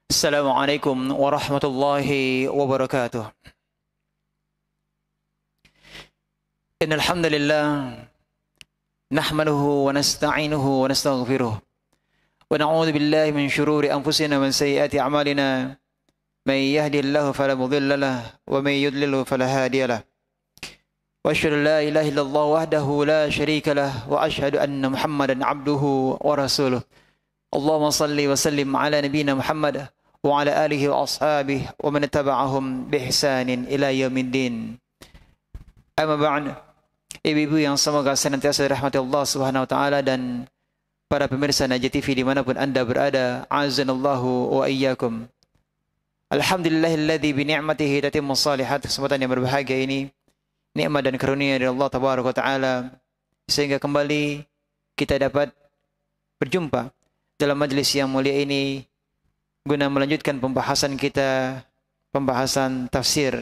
Assalamualaikum warahmatullahi wabarakatuh. Innal hamdalillah nahmaduhu wa nasta'inuhu wa nastaghfiruh wa na'udzu billahi min shururi anfusina wa min sayyiati a'malina. May yahdihillahu fala mudilla lahu wa may yudlil fala hadiya lahu. Wa asyhadu an la ilaha illallah wahdahu la syarika lahu wa asyhadu anna Muhammadan 'abduhu wa rasuluh. Allahumma salli wa sallim ala nabiyyina Muhammad wa ala alihi wa ashabihi wa man tabi'ahum bi ihsanin ila yaumiddin. Amma ba'd. Ibu-ibu yang semoga senantiasa dirahmati Allah Subhanahu wa taala dan para pemirsa Najah TV dimanapun Anda berada, azanallahu wa iyyakum. Alhamdulillahilladzi bi ni'matihi tatimmu shalihat. Kesempatan yang berbahagia ini nikmat dan karunia dari Allah tabaraka taala sehingga kembali kita dapat berjumpa dalam majelis yang mulia ini guna melanjutkan pembahasan kita, pembahasan tafsir,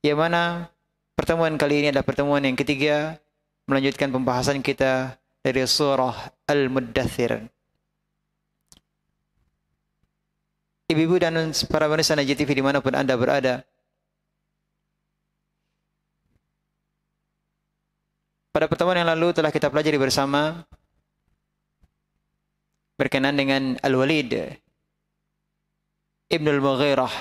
yang mana pertemuan kali ini adalah pertemuan yang ketiga melanjutkan pembahasan kita dari surah Al-Muddathir. Ibu-ibu dan para pemirsa Najah TV dimanapun Anda berada, pada pertemuan yang lalu telah kita pelajari bersama berkenaan dengan Al-Walid Ibn Al-Mughirah,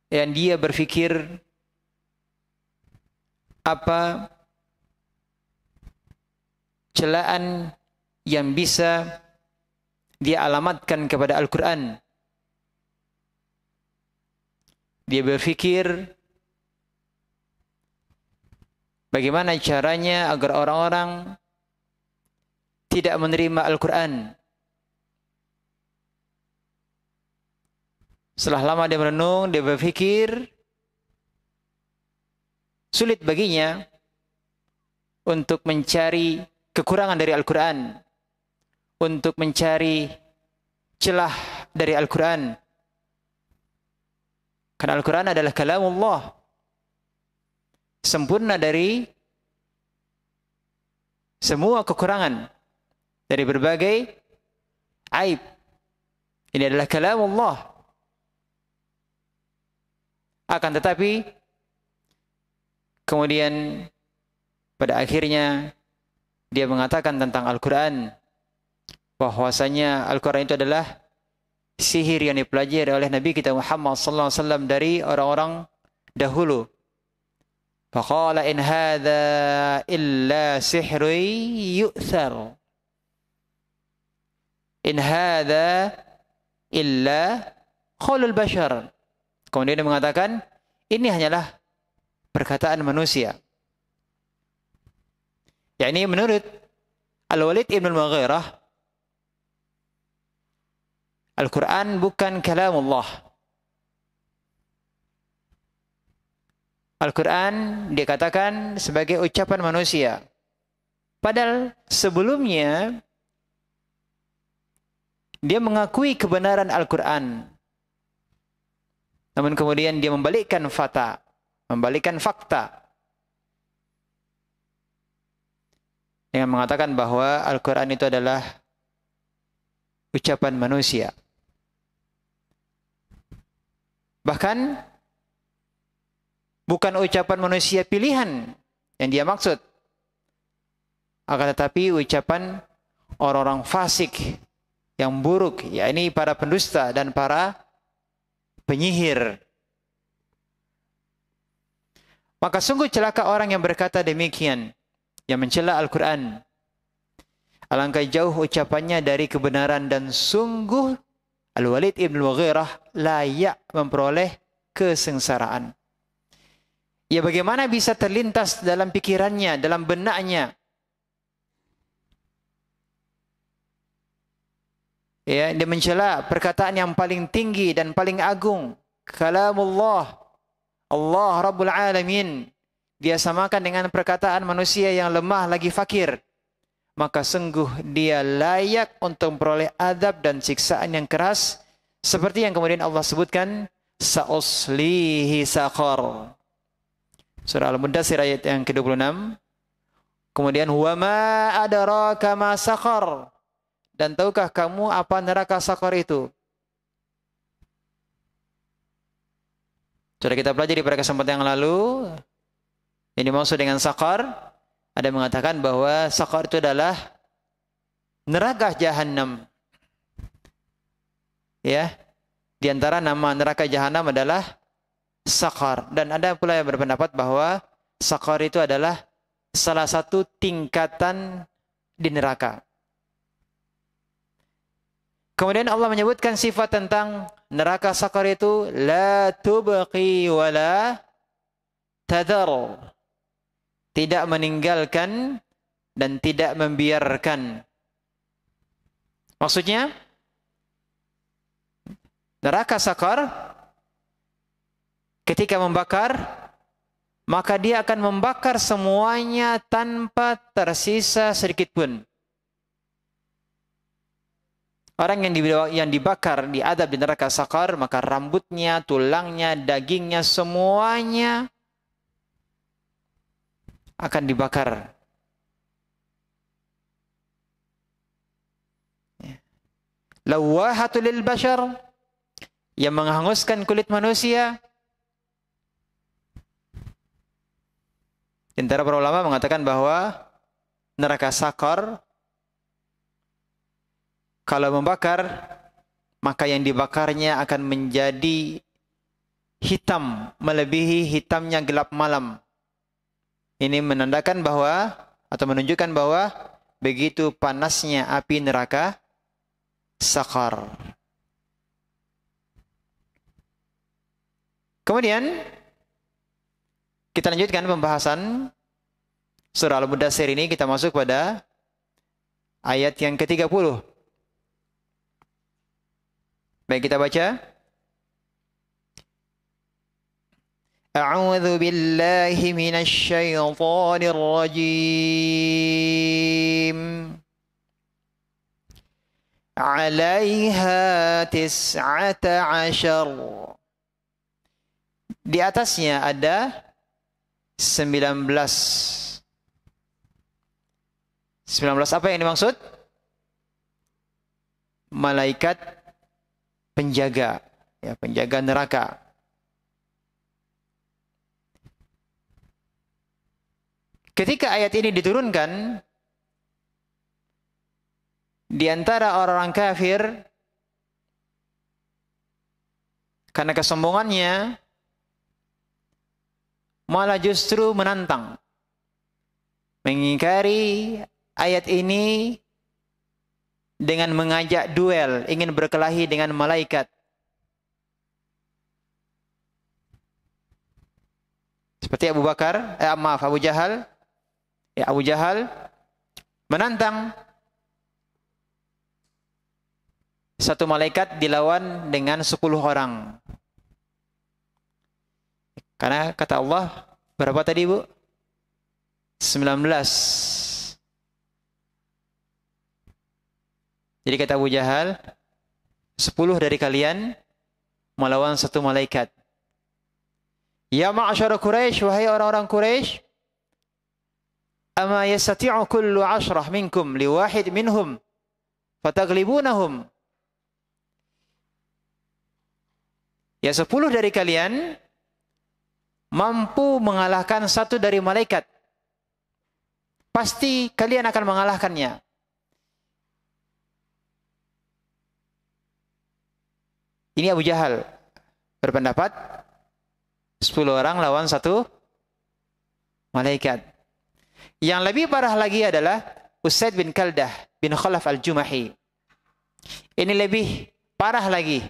yang dia berfikir apa celaan yang bisa dia alamatkan kepada Al-Quran. Dia berfikir bagaimana caranya agar orang-orang tidak menerima Al-Quran. Setelah lama dia merenung, dia berfikir sulit baginya untuk mencari kekurangan dari Al-Quran, untuk mencari celah dari Al-Quran. Karena Al-Quran adalah kalamullah, sempurna dari semua kekurangan, dari berbagai aib. Ini adalah kalamullah. Akan tetapi kemudian pada akhirnya dia mengatakan tentang Al-Quran bahwasanya Al-Quran itu adalah sihir yang dipelajari oleh Nabi kita Muhammad sallallahu alaihi wasallam dari orang-orang dahulu. Faqala in hadza illa sihrun yu'thar. In hadza illa qaulul bashar. Kemudian dia mengatakan ini hanyalah perkataan manusia. Yakni menurut Al-Walid Ibn Al-Mughirah, Al-Quran bukan kalamullah. Al-Quran dikatakan sebagai ucapan manusia. Padahal sebelumnya dia mengakui kebenaran Al-Quran. Namun kemudian dia membalikkan fakta dengan mengatakan bahwa Al-Quran itu adalah ucapan manusia. Bahkan bukan ucapan manusia pilihan yang dia maksud, akan tetapi ucapan orang-orang fasik yang buruk, yakni para pendusta dan para penyihir. Maka sungguh celaka orang yang berkata demikian, yang mencela Al-Quran. Alangkah jauh ucapannya dari kebenaran dan sungguh Al-Walid Ibn Mughirah layak memperoleh kesengsaraan. Ya, bagaimana bisa terlintas dalam pikirannya, dalam benaknya, ya, dia mencela perkataan yang paling tinggi dan paling agung, kalamullah, Allah Rabbul Alamin, dia samakan dengan perkataan manusia yang lemah lagi fakir. Maka sungguh dia layak untuk memperoleh azab dan siksaan yang keras, seperti yang kemudian Allah sebutkan, sa'uslihi saqar. Surah Al-Muddathir ayat yang ke-26. Kemudian wa ma adraka ma saqar. Dan tahukah kamu apa neraka saqar itu? Sudah kita pelajari pada kesempatan yang lalu, yang dimaksud dengan sakar, ada yang mengatakan bahwa sakar itu adalah neraka jahanam. Ya, di antara nama neraka jahanam adalah sakar. Dan ada pula yang berpendapat bahwa sakar itu adalah salah satu tingkatan di neraka. Kemudian Allah menyebutkan sifat tentang neraka sakar itu la tubqi wa la tadar. Tidak meninggalkan dan tidak membiarkan. Maksudnya neraka sakar ketika membakar, maka dia akan membakar semuanya tanpa tersisa sedikit pun. Orang yang dibakar, diadab di neraka sakar, maka rambutnya, tulangnya, dagingnya, semuanya akan dibakar. Lawahatul lil bashar, yang menghanguskan kulit manusia. Antara para ulama mengatakan bahwa neraka sakar kalau membakar, maka yang dibakarnya akan menjadi hitam, melebihi hitamnya gelap malam. Ini menandakan bahwa, atau menunjukkan bahwa begitu panasnya api neraka sakar. Kemudian kita lanjutkan pembahasan surah Al-Mudaththir ini. Kita masuk pada ayat yang ke-30. Baik, kita baca. A'udzu billahi minasy syaithanir rajim. 'Alaiha 19. Di atasnya ada 19. 19 apa yang dimaksud? Malaikat penjaga, ya, penjaga neraka. Ketika ayat ini diturunkan, di antara orang-orang kafir, karena kesombongannya, malah justru menantang, mengingkari ayat ini dengan mengajak duel, ingin berkelahi dengan malaikat. Seperti Abu Jahal. Ya, Abu Jahal menantang satu malaikat dilawan dengan 10 orang. Karena kata Allah, berapa tadi, Bu? 19. Jadi kata Abu Jahal, 10 dari kalian melawan satu malaikat. Ya ma'asyara Quraisy, wahai orang-orang Quraisy, ama yastati'u kullu 10 minkum liwahid minhum fataglibunahum. Ya, 10 dari kalian mampu mengalahkan satu dari malaikat. Pasti kalian akan mengalahkannya. Ini Abu Jahal berpendapat 10 orang lawan satu malaikat. Yang lebih parah lagi adalah Usaid bin Kaldah bin Khalaf al-Jumahi. Ini lebih parah lagi.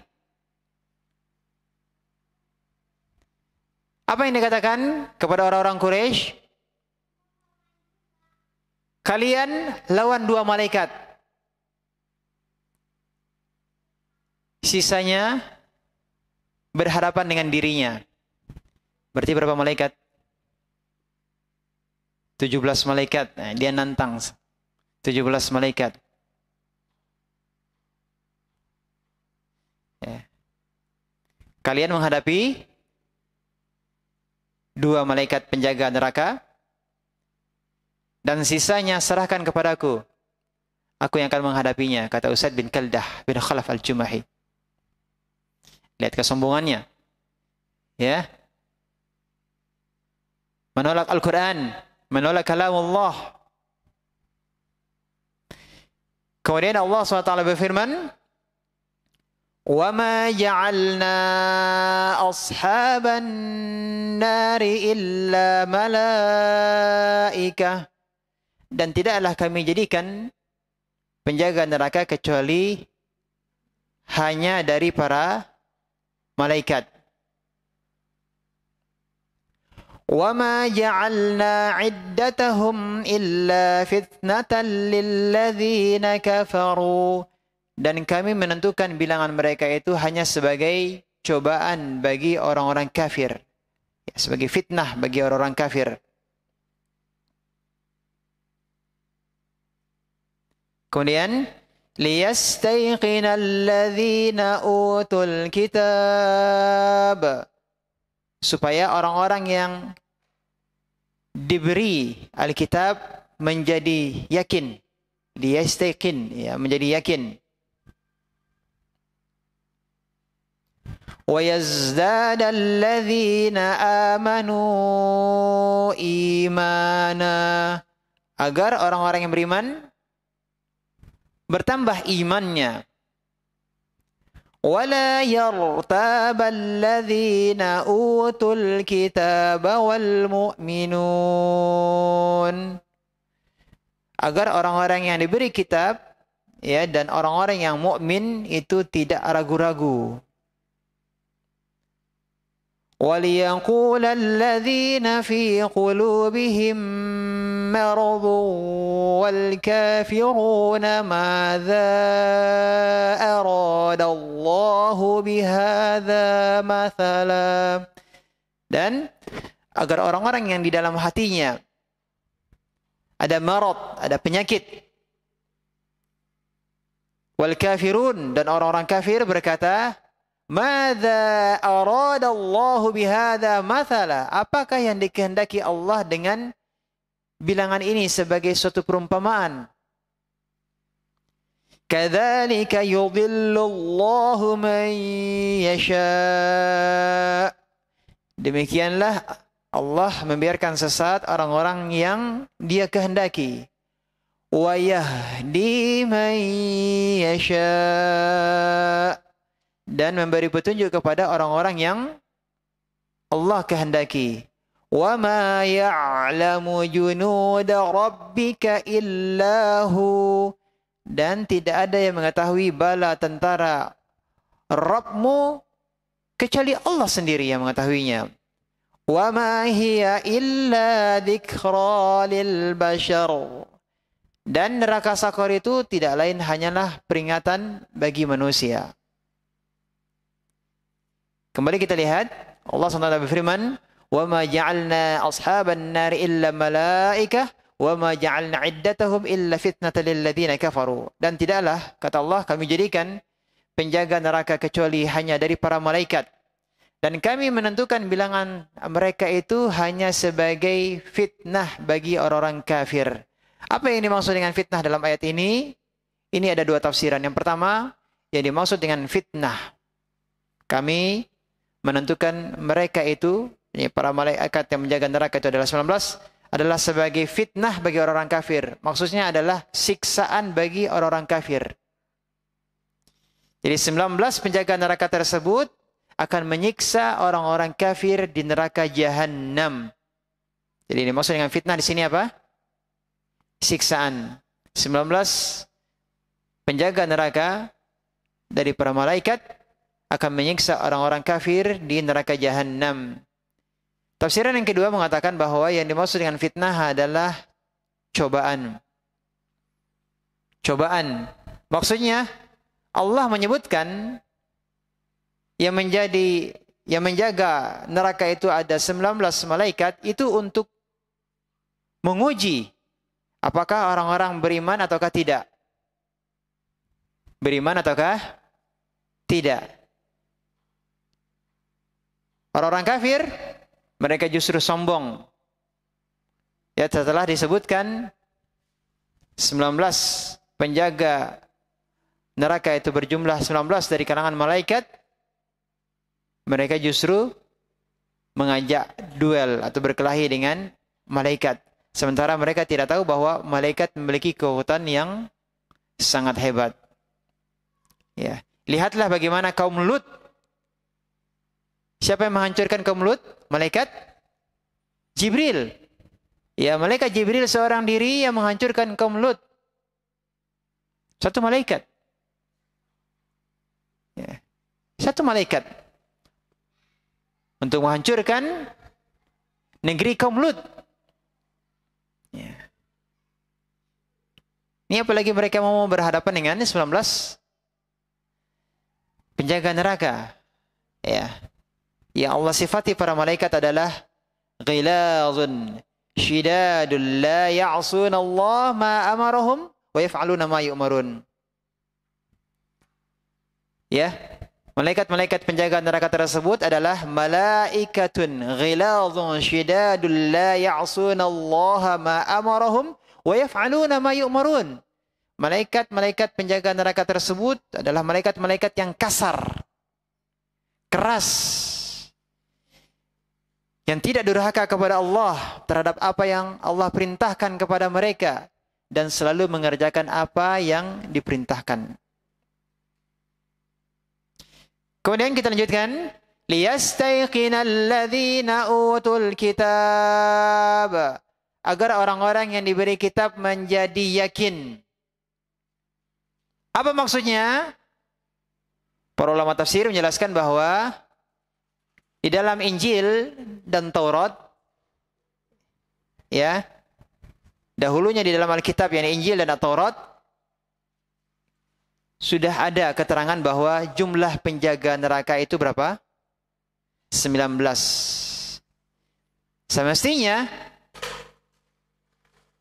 Apa yang dikatakan kepada orang-orang Quraisy? Kalian lawan 2 malaikat. Sisanya berhadapan dengan dirinya. Berarti berapa malaikat? 17 malaikat. Nah, dia nantang 17 malaikat. Ya. Kalian menghadapi 2 malaikat penjaga neraka, dan sisanya serahkan kepadaku. Aku yang akan menghadapinya, kata Usaid bin Kaldah bin Khalaf al-Jumahi. Lihat kesombongannya. Ya, menolak Al-Quran, menolak kalam Allah. Kemudian Allah SWT berfirman, وَمَا جَعَلْنَا أَصْحَابَ النَّارِ إِلَّا مَلَائِكَةً. Dan tidaklah kami jadikan penjaga neraka kecuali hanya dari para malaikat. وَمَا جَعَلْنَا عِدَّتَهُمْ إِلَّا فِتْنَةً لِلَّذِينَ كَفَرُوا. Dan kami menentukan bilangan mereka itu hanya sebagai cobaan bagi orang-orang kafir. Ya, sebagai fitnah bagi orang-orang kafir. Kemudian, لِيَسْتَيْقِنَ الَّذِينَ أُوتُوا الْكِتَابَ. Supaya orang-orang yang diberi Alkitab menjadi yakin. Liyastaiqin, ya, menjadi yakin. وَيَزْدَادَ الَّذِينَ آمَنُوا إِيمَانًا. Agar orang-orang yang beriman bertambah imannya. وَلَا يَرْتَابَ الَّذِينَ أُوتُوا الْكِتَابَ وَالْمُؤْمِنُونَ. Agar orang-orang yang diberi kitab, ya, dan orang-orang yang mukmin itu tidak ragu-ragu. وَلِيَقُولَ الَّذِينَ فِي قُلُوبِهِم مَّرَضٌ وَالْكَافِرُونَ مَاذَا أَرَادَ اللَّهُ بِهَذَا مَثَلًا. Dan agar orang-orang yang di dalam hatinya ada marad, ada penyakit. Wal kafirun, dan orang-orang kafir berkata, "Madza aradallahu bihadza mathala?" Apakah yang dikehendaki Allah dengan bilangan ini sebagai suatu perumpamaan? Kadzalika yudhillullahu man yasha. Demikianlah Allah membiarkan sesat orang-orang yang Dia kehendaki. Wa yahdi man yasha. Dan memberi petunjuk kepada orang-orang yang Allah kehendaki. Wa ma ya'lamu junuda rabbika illahu. Dan tidak ada yang mengetahui bala tentara Rabbmu kecuali Allah sendiri yang mengetahuinya. Wa ma hiya illa dzikra lil bashar. Dan neraka Sakor itu tidak lain hanyalah peringatan bagi manusia. Kembali kita lihat, Allah SWT berfirman, "Wa ma ja'alna ashaban nar illa malaikah, wa ma ja'alna iddatahum illa fitnatan lil ladzina kafaru." Dan tidaklah, kata Allah, kami jadikan penjaga neraka kecuali hanya dari para malaikat. Dan kami menentukan bilangan mereka itu hanya sebagai fitnah bagi orang-orang kafir. Apa yang dimaksud dengan fitnah dalam ayat ini? Ini ada dua tafsiran. Yang pertama, yang dimaksud dengan fitnah, kami menentukan mereka itu, para malaikat yang menjaga neraka itu adalah 19, adalah sebagai fitnah bagi orang-orang kafir. Maksudnya adalah siksaan bagi orang-orang kafir. Jadi 19 penjaga neraka tersebut akan menyiksa orang-orang kafir di neraka Jahannam. Jadi ini maksud dengan fitnah di sini apa? Siksaan. 19 penjaga neraka dari para malaikat akan menyiksa orang-orang kafir di neraka Jahannam. Tafsiran yang kedua mengatakan bahwa yang dimaksud dengan fitnah adalah cobaan. Cobaan. Maksudnya Allah menyebutkan yang menjaga neraka itu ada 19 malaikat itu untuk menguji apakah orang-orang beriman ataukah tidak. Beriman ataukah tidak. Orang-orang kafir mereka justru sombong. Ya, setelah disebutkan 19 penjaga neraka itu berjumlah 19 dari kalangan malaikat, mereka justru mengajak duel atau berkelahi dengan malaikat. Sementara mereka tidak tahu bahwa malaikat memiliki kekuatan yang sangat hebat. Ya, lihatlah bagaimana kaum Lut. Siapa yang menghancurkan kaum Lut? Malaikat Jibril. Ya, malaikat Jibril seorang diri yang menghancurkan kaum Lut. Satu malaikat. Ya. Satu malaikat. Untuk menghancurkan negeri kaum Lut. Ya. Ini apalagi mereka mau berhadapan dengan 19 penjaga neraka. Ya. Yang Allah sifati para malaikat adalah ghilazun syidadul la ya'suna Allah ma amarahum wa yaf'aluna ma yu'marun. Ya. Malaikat-malaikat penjaga neraka tersebut adalah malaikatun ghilazun syidadul la ya'suna Allah ma amarahum wa yaf'aluna ma yu'marun. Malaikat-malaikat penjaga neraka tersebut adalah malaikat-malaikat yang kasar, keras, yang tidak durhaka kepada Allah terhadap apa yang Allah perintahkan kepada mereka dan selalu mengerjakan apa yang diperintahkan. Kemudian kita lanjutkan, liyastayqinal ladzina utul kitab, agar orang-orang yang diberi kitab menjadi yakin. Apa maksudnya? Para ulama tafsir menjelaskan bahwa di dalam Injil dan Taurat, ya, dahulunya di dalam Alkitab yakni Injil dan Taurat, sudah ada keterangan bahwa jumlah penjaga neraka itu berapa? 19. Semestinya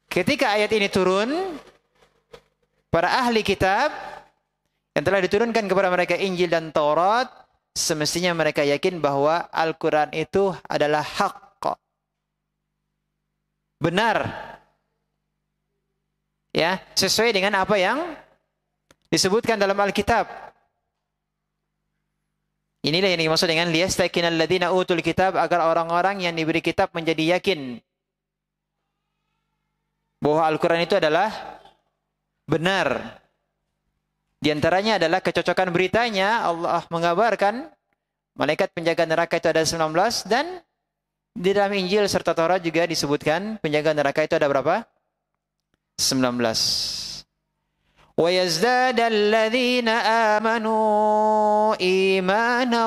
ketika ayat ini turun, para ahli kitab yang telah diturunkan kepada mereka Injil dan Taurat, semestinya mereka yakin bahwa Al-Quran itu adalah hak, benar, ya, sesuai dengan apa yang disebutkan dalam Alkitab. Inilah yang dimaksud dengan liyastaqinal ladzina utul kitab, agar orang-orang yang diberi kitab menjadi yakin bahwa Al-Quran itu adalah benar. Di antaranya adalah kecocokan beritanya. Allah mengabarkan malaikat penjaga neraka itu ada 19, dan di dalam Injil serta Taurat juga disebutkan penjaga neraka itu ada berapa? 19. وَيَزْدَادَ الَّذِينَ آمَنُوا إِيمَانًا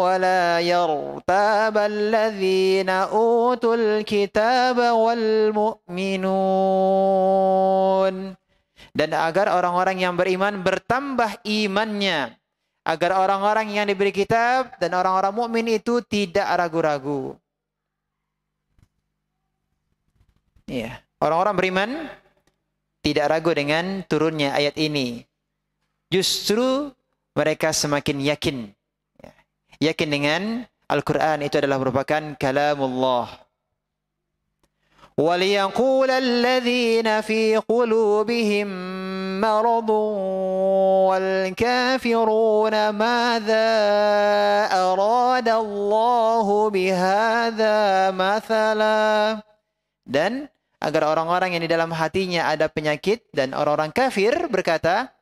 وَلَا يَرْتَابَ الَّذِينَ أُوتُوا الْكِتَابَ وَالْمُؤْمِنُونَ. Dan agar orang-orang yang beriman bertambah imannya, agar orang-orang yang diberi kitab dan orang-orang mukmin itu tidak ragu-ragu. Iya, orang-orang beriman tidak ragu dengan turunnya ayat ini. Justru mereka semakin yakin. Yakin dengan Al-Quran itu adalah merupakan kalamullah. وَلِيَقُولَ الَّذِينَ فِي قُلُوبِهِم مَّرَضٌ وَالْكَافِرُونَ مَاذَا أَرَادَ اللَّهُ بِهَذَا مَثَلًا. Dan agar orang-orang yang di dalam hatinya ada penyakit dan orang-orang kafir berkata,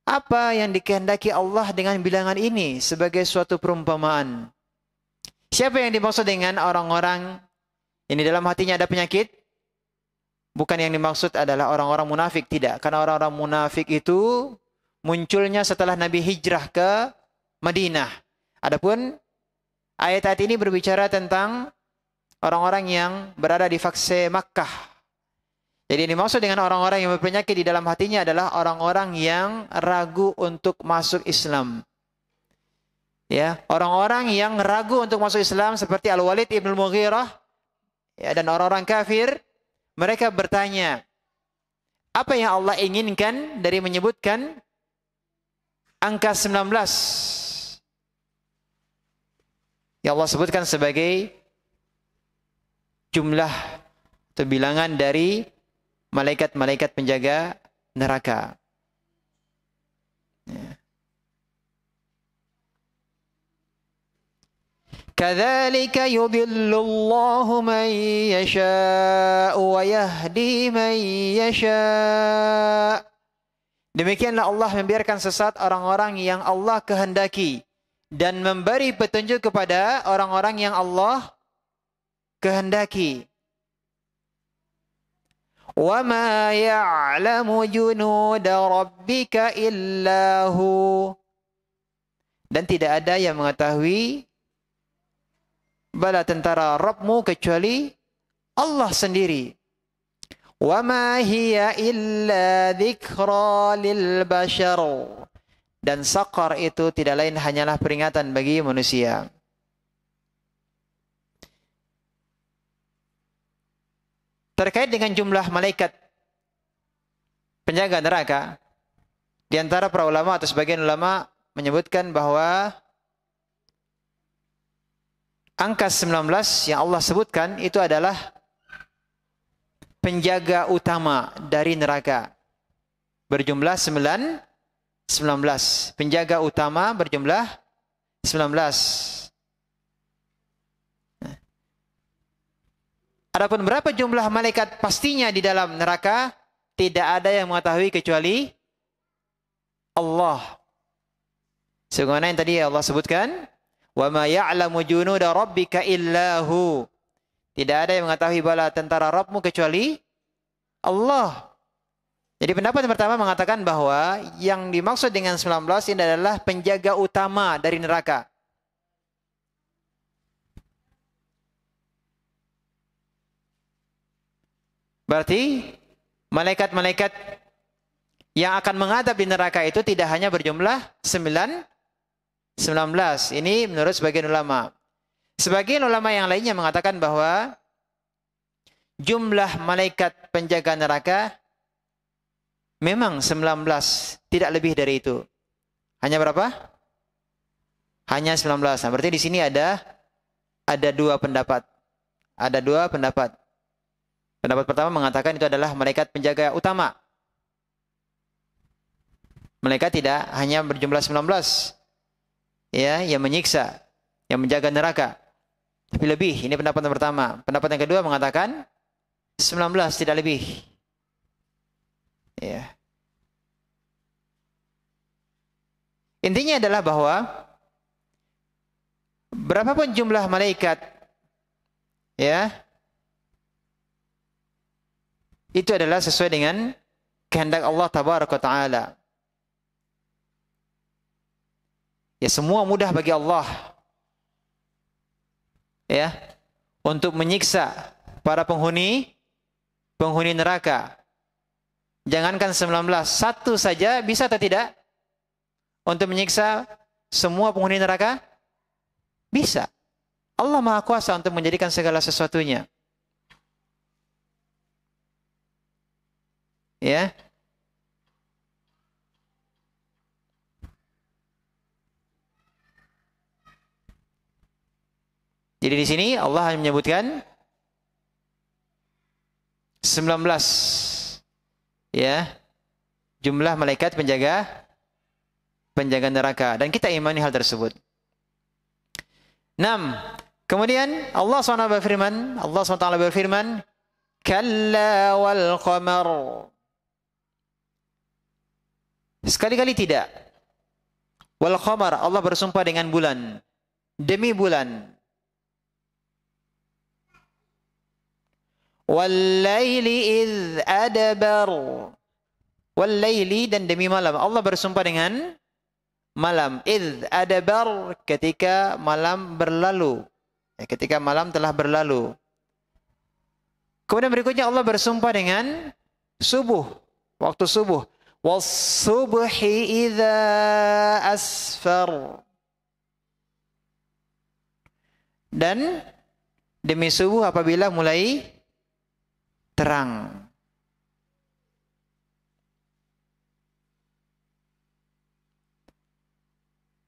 apa yang dikehendaki Allah dengan bilangan ini sebagai suatu perumpamaan? Siapa yang dimaksud dengan orang-orang yang di dalam hatinya ada penyakit? Bukan yang dimaksud adalah orang-orang munafik, tidak. Karena orang-orang munafik itu munculnya setelah Nabi hijrah ke Madinah. Adapun ayat-ayat ini berbicara tentang orang-orang yang berada di fase Makkah. Jadi ini maksud dengan orang-orang yang berpenyakit di dalam hatinya adalah orang-orang yang ragu untuk masuk Islam. Ya, orang-orang yang ragu untuk masuk Islam seperti Al-Walid ibn Mughirah, ya, dan orang-orang kafir, mereka bertanya, apa yang Allah inginkan dari menyebutkan angka 19? Yang Allah sebutkan sebagai jumlah atau bilangan dari malaikat-malaikat penjaga neraka. Ya. Kadzalika yudhillullahu man yasha'u wa yahdi man yasha'. Demikianlah Allah membiarkan sesat orang-orang yang Allah kehendaki dan memberi petunjuk kepada orang-orang yang Allah kehendaki. Wa ma ya'lamu junuda rabbika illa hu. Dan tidak ada yang mengetahui bala tentara Rabbmu kecuali Allah sendiri. Wa ma hiya illa dzikra lil bashar. Dan Saqar itu tidak lain hanyalah peringatan bagi manusia. Terkait dengan jumlah malaikat penjaga neraka, di antara para ulama atau sebagian ulama menyebutkan bahwa angka 19 yang Allah sebutkan itu adalah penjaga utama dari neraka. Berjumlah 19. Penjaga utama berjumlah 19. Adapun berapa jumlah malaikat pastinya di dalam neraka, tidak ada yang mengetahui kecuali Allah. Sebagaimana yang tadi Allah sebutkan, wa ma ya'lamu junuda rabbika illa hu. Tidak ada yang mengetahui bala tentara Rabbmu kecuali Allah. Jadi pendapat yang pertama mengatakan bahwa yang dimaksud dengan 19 ini adalah penjaga utama dari neraka. Berarti malaikat-malaikat yang akan menghadap di neraka itu tidak hanya berjumlah 19. Ini menurut sebagian ulama. Sebagian ulama yang lainnya mengatakan bahwa jumlah malaikat penjaga neraka memang 19, tidak lebih dari itu. Hanya berapa? Hanya 19. Nah, berarti di sini ada dua pendapat. Ada dua pendapat. Pendapat pertama mengatakan itu adalah malaikat penjaga utama. Malaikat tidak hanya berjumlah 19. Ya, yang menyiksa, yang menjaga neraka. Tapi lebih, ini pendapat yang pertama. Pendapat yang kedua mengatakan 19, tidak lebih. Ya. Intinya adalah bahwa berapapun jumlah malaikat, ya, itu adalah sesuai dengan kehendak Allah Tabaraka Ta'ala. Ya, semua mudah bagi Allah, ya, untuk menyiksa para penghuni neraka. Jangankan 19, satu saja bisa atau tidak untuk menyiksa semua penghuni neraka? Bisa. Allah Maha Kuasa untuk menjadikan segala sesuatunya. Ya. Jadi di sini Allah hanya menyebutkan 19, ya, jumlah malaikat penjaga neraka, dan kita imani hal tersebut. 6. Kemudian Allah SWT berfirman, kalla wal qamar. Sekali-kali tidak. Wal qamar, Allah bersumpah dengan bulan, demi bulan. Wal-laili idh adbar. Wal-laili, dan demi malam. Allah bersumpah dengan malam. Idh adbar, ketika malam berlalu. Ketika malam telah berlalu. Kemudian berikutnya Allah bersumpah dengan subuh. Waktu subuh. Was-subhi idza asfar. Dan demi subuh apabila mulai terang.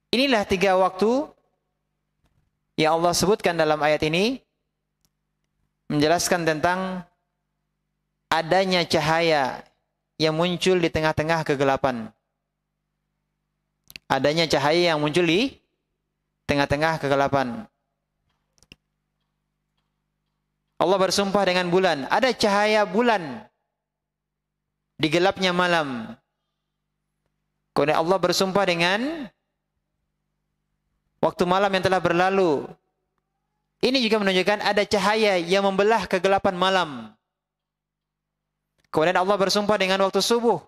Inilah 3 waktu yang Allah sebutkan dalam ayat ini, menjelaskan tentang adanya cahaya yang muncul di tengah-tengah kegelapan. Adanya cahaya yang muncul di tengah-tengah kegelapan. Allah bersumpah dengan bulan. Ada cahaya bulan di gelapnya malam. Kemudian Allah bersumpah dengan waktu malam yang telah berlalu. Ini juga menunjukkan ada cahaya yang membelah kegelapan malam. Kemudian Allah bersumpah dengan waktu subuh.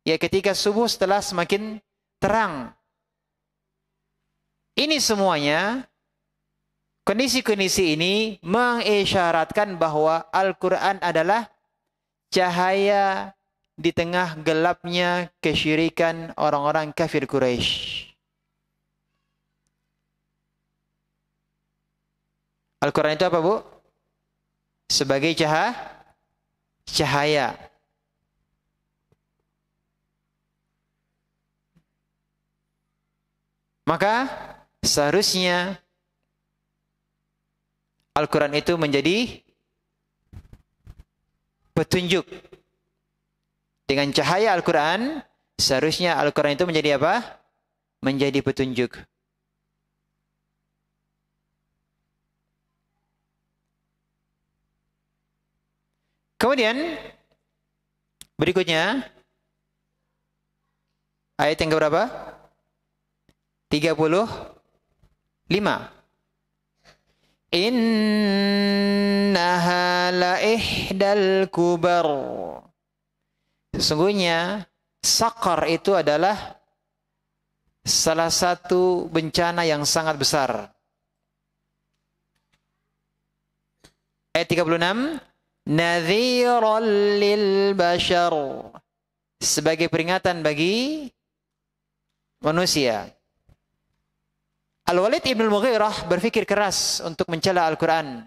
Ya, ketika subuh setelah semakin terang. Ini semuanya, kondisi-kondisi ini mengisyaratkan bahwa Al-Quran adalah cahaya di tengah gelapnya kesyirikan orang-orang kafir Quraisy. Al-Quran itu apa, Bu? Sebagai cahaya. Maka seharusnya Al-Quran itu menjadi petunjuk. Dengan cahaya Al-Quran, seharusnya Al-Quran itu menjadi apa? Menjadi petunjuk. Kemudian berikutnya ayat yang keberapa? 35. Innaha la ihdal kubar. Sesungguhnya sakar itu adalah salah satu bencana yang sangat besar. Ayat 36. Nadhiran lil bashar. Sebagai peringatan bagi manusia. Al-Walid ibn al-Mughirah berfikir keras untuk mencela Al-Quran.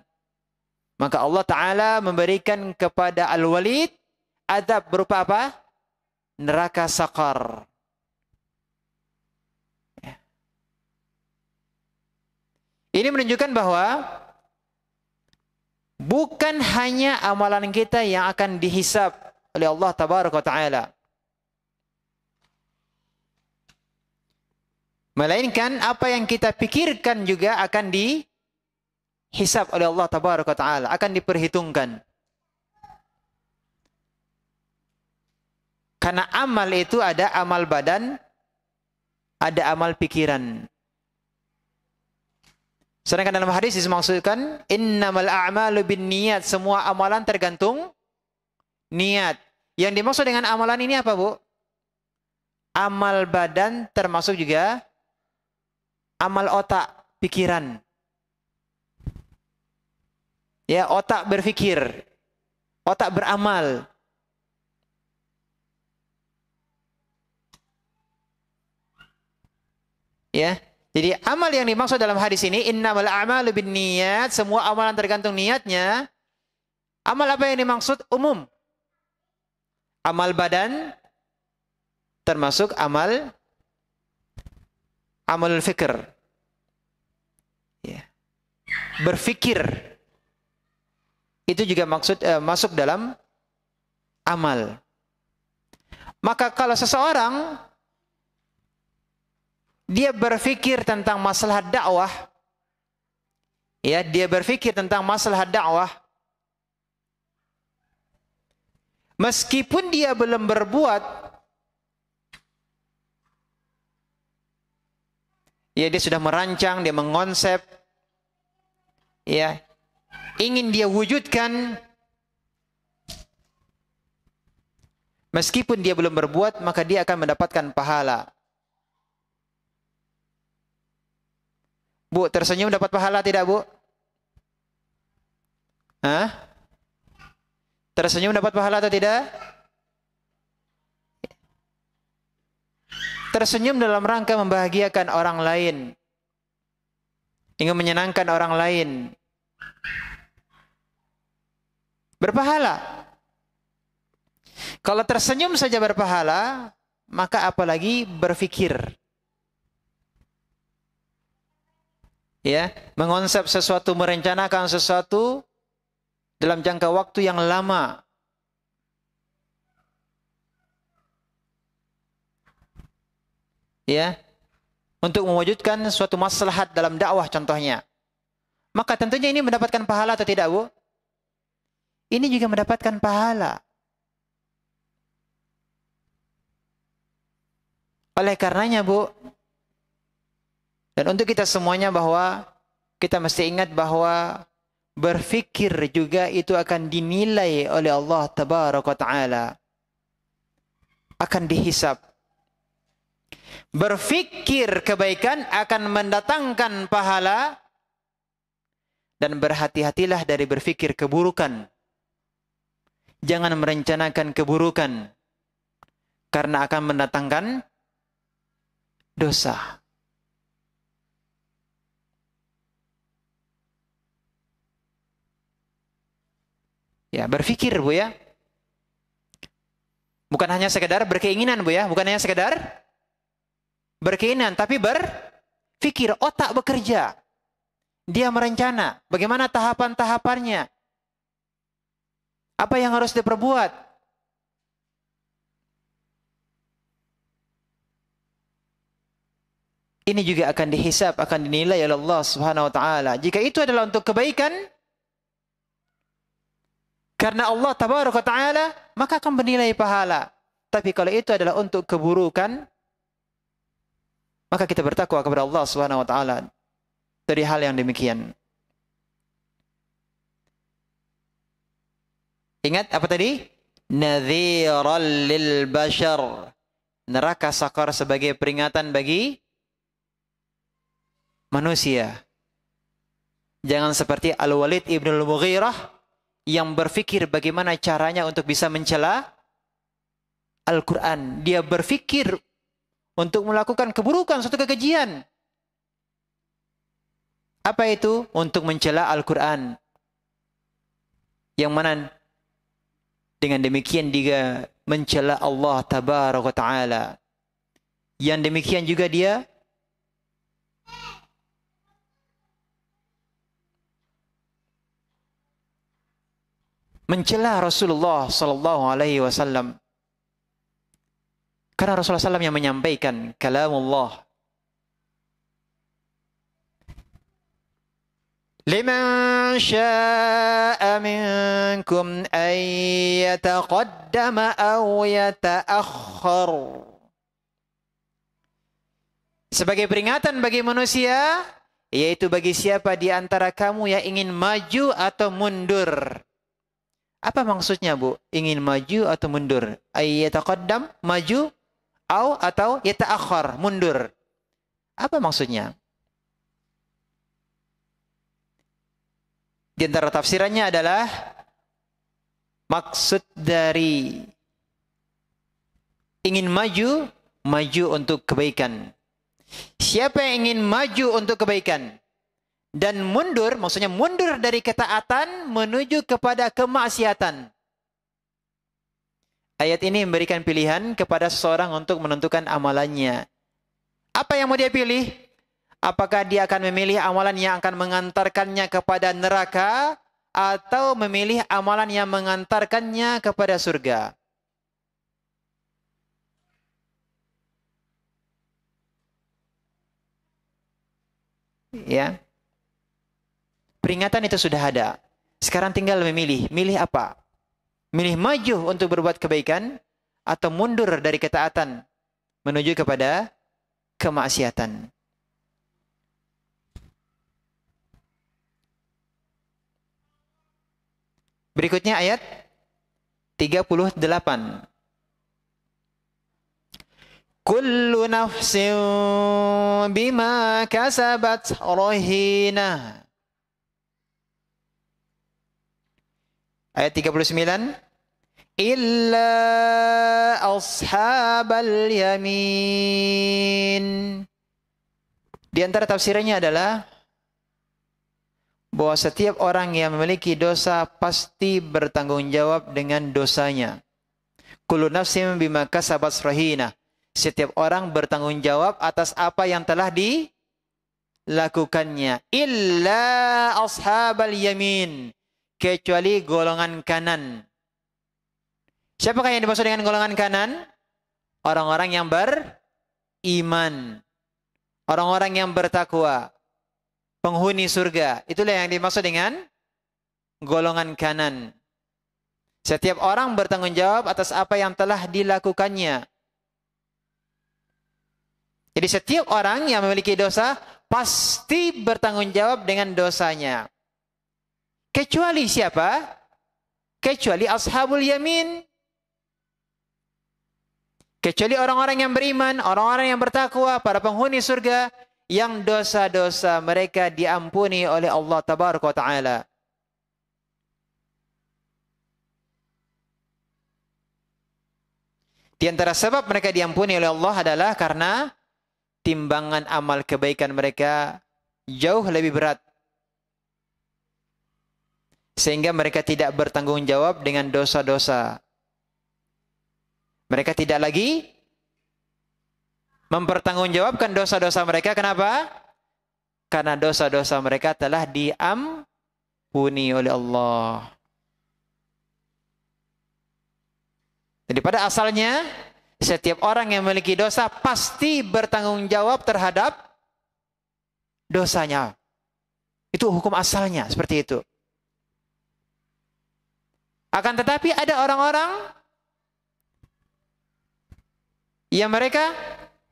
Maka Allah Ta'ala memberikan kepada Al-Walid adab berupa apa? Neraka sakar. Ini menunjukkan bahwa bukan hanya amalan kita yang akan dihisab oleh Allah Tabaraka wa Ta'ala. Melainkan apa yang kita pikirkan juga akan dihisab oleh Allah Tabaraka wa Ta'ala. Akan diperhitungkan. Karena amal itu ada amal badan, ada amal pikiran. Sedangkan dalam hadis dimaksudkan innamal a'malu binniyat, semua amalan tergantung niat. Yang dimaksud dengan amalan ini apa, Bu? Amal badan termasuk juga amal otak, pikiran. Ya, otak berpikir, otak beramal. Ya. Jadi amal yang dimaksud dalam hadis ini innamal a'malu binniyat, semua amalan tergantung niatnya. Amal apa yang dimaksud? Umum. Amal badan termasuk amalul fikr. Ya. Berfikir itu juga masuk dalam amal. Maka kalau seseorang dia berfikir tentang masalah dakwah, ya, dia berfikir tentang masalah dakwah, meskipun dia belum berbuat, ya, dia sudah merancang, dia mengonsep, ya, ingin dia wujudkan, meskipun dia belum berbuat, maka dia akan mendapatkan pahala. Bu, tersenyum dapat pahala tidak, Bu? Hah? Tersenyum dapat pahala atau tidak? Tersenyum dalam rangka membahagiakan orang lain. Ingin menyenangkan orang lain. Berpahala. Kalau tersenyum saja berpahala, maka apalagi berfikir. Ya, mengonsep sesuatu, merencanakan sesuatu dalam jangka waktu yang lama. Ya, untuk mewujudkan suatu maslahat dalam dakwah contohnya. Maka tentunya ini mendapatkan pahala atau tidak, Bu? Ini juga mendapatkan pahala. Oleh karenanya, Bu, dan untuk kita semuanya bahwa kita mesti ingat bahwa berfikir juga itu akan dinilai oleh Allah Tabaraka Ta'ala. Akan dihisab. Berfikir kebaikan akan mendatangkan pahala. Dan berhati-hatilah dari berfikir keburukan. Jangan merencanakan keburukan. Karena akan mendatangkan dosa. Ya, berfikir, Bu, ya. Bukan hanya sekedar berkeinginan, Bu, ya. Bukan hanya sekedar berkeinginan, tapi berfikir, otak bekerja. Dia merencana bagaimana tahapan-tahapannya. Apa yang harus diperbuat. Ini juga akan dihisab, akan dinilai oleh Allah Subhanahu wa taala. Jika itu adalah untuk kebaikan, karena Allah Tabaraka Ta'ala, maka akan bernilai pahala. Tapi kalau itu adalah untuk keburukan, maka kita bertakwa kepada Allah Subhanahu wa taala dari hal yang demikian. Ingat apa tadi? Nadhiral lil bashar. Neraka sakar sebagai peringatan bagi manusia. Jangan seperti Al-Walid ibn al-Mughirah yang berfikir bagaimana caranya untuk bisa mencela Al-Quran. Dia berfikir untuk melakukan keburukan, suatu kekejian. Apa itu? Untuk mencela Al-Quran. Yang mana dengan demikian dia mencela Allah Tabaraka Ta'ala. Yang demikian juga dia mencela Rasulullah Sallallahu Alaihi Wasallam. Karena Rasulullah SAW yang menyampaikan kalamullah. Liman syaa minkum an yataqaddama aw yata'akhkhar. Sebagai peringatan bagi manusia, yaitu bagi siapa di antara kamu yang ingin maju atau mundur. Apa maksudnya, Bu? Ingin maju atau mundur? Ay yataqaddam, maju, atau yata'akhkhar, mundur. Apa maksudnya? Di antara tafsirannya adalah maksud dari ingin maju, maju untuk kebaikan. Siapa yang ingin maju untuk kebaikan dan mundur, maksudnya mundur dari ketaatan menuju kepada kemaksiatan. Ayat ini memberikan pilihan kepada seseorang untuk menentukan amalannya. Apa yang mau dia pilih? Apakah dia akan memilih amalan yang akan mengantarkannya kepada neraka atau memilih amalan yang mengantarkannya kepada surga? Ya. Peringatan itu sudah ada. Sekarang tinggal memilih. Milih apa? Milih maju untuk berbuat kebaikan atau mundur dari ketaatan menuju kepada kemaksiatan. Berikutnya ayat 38. Kullu nafsin bima kasabat rahina. Ayat 39. Illa ashabal yamin. Di antara tafsirannya adalah bahwa setiap orang yang memiliki dosa pasti bertanggung jawab dengan dosanya. Kullu nafsin bima kasabat rahina. Setiap orang bertanggung jawab atas apa yang telah dilakukannya. Illa ashabal yamin. Kecuali golongan kanan. Siapakah yang dimaksud dengan golongan kanan? Orang-orang yang beriman. Orang-orang yang bertakwa. penghuni surga. Itulah yang dimaksud dengan golongan kanan. Setiap orang bertanggung jawab atas apa yang telah dilakukannya. Jadi setiap orang yang memiliki dosa pasti bertanggung jawab dengan dosanya. Kecuali siapa? Kecuali ashabul yamin. Kecuali orang-orang yang beriman, orang-orang yang bertakwa, para penghuni surga yang dosa-dosa mereka diampuni oleh Allah Tabaraka wa Ta'ala. Di antara sebab mereka diampuni oleh Allah adalah karena timbangan amal kebaikan mereka jauh lebih berat. Sehingga mereka tidak bertanggung jawab dengan dosa-dosa. Mereka tidak lagi mempertanggungjawabkan dosa-dosa mereka. Kenapa? Karena dosa-dosa mereka telah diampuni oleh Allah. Jadi pada asalnya, setiap orang yang memiliki dosa pasti bertanggung jawab terhadap dosanya. Itu hukum asalnya, seperti itu. Akan tetapi ada orang-orang yang mereka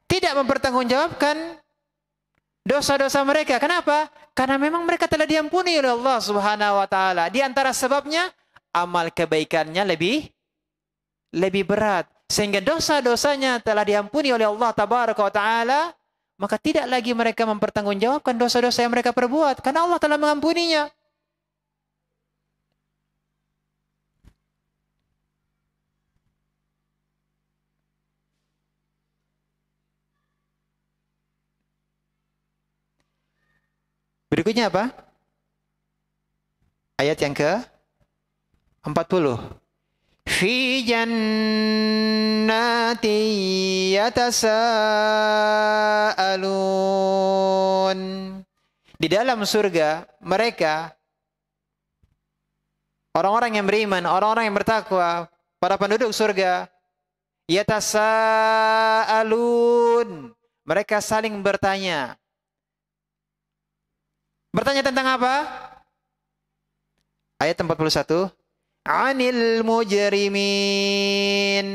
tidak mempertanggungjawabkan dosa-dosa mereka. Kenapa? Karena memang mereka telah diampuni oleh Allah Subhanahu wa Ta'ala. Di antara sebabnya, amal kebaikannya lebih berat. Sehingga dosa-dosanya telah diampuni oleh Allah Tabaraka wa Ta'ala, maka tidak lagi mereka mempertanggungjawabkan dosa-dosa yang mereka perbuat. Karena Allah telah mengampuninya. Berikutnya apa? Ayat yang ke-40. Fi jannati yatasaalun. Di dalam surga mereka, orang-orang yang beriman, orang-orang yang bertakwa, para penduduk surga, yatasaalun. Mereka saling bertanya. Bertanya tentang apa? Ayat 41. Anil mujrimin.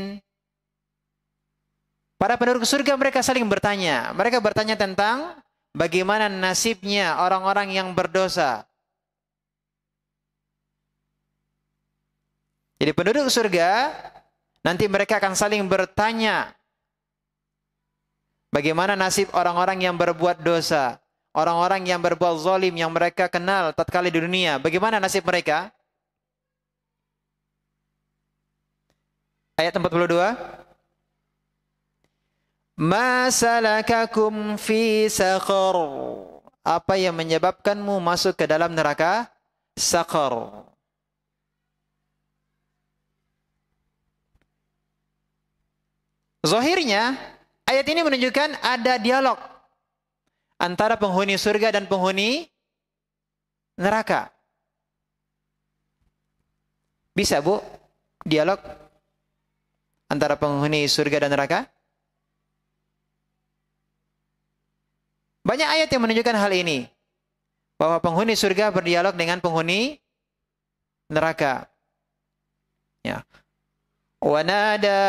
Para penduduk surga mereka saling bertanya. Mereka bertanya tentang bagaimana nasibnya orang-orang yang berdosa. Jadi penduduk surga nanti mereka akan saling bertanya bagaimana nasib orang-orang yang berbuat dosa. Orang-orang yang berbuat zalim yang mereka kenal tatkala di dunia. Bagaimana nasib mereka? Ayat 42. Ma salakakum fi saqar. Apa yang menyebabkanmu masuk ke dalam neraka saqar? Zahirnya ayat ini menunjukkan ada dialog antara penghuni surga dan penghuni neraka. Bisa, Bu, dialog antara penghuni surga dan neraka? Banyak ayat yang menunjukkan hal ini. Bahwa penghuni surga berdialog dengan penghuni neraka. Ya. وَنَادَى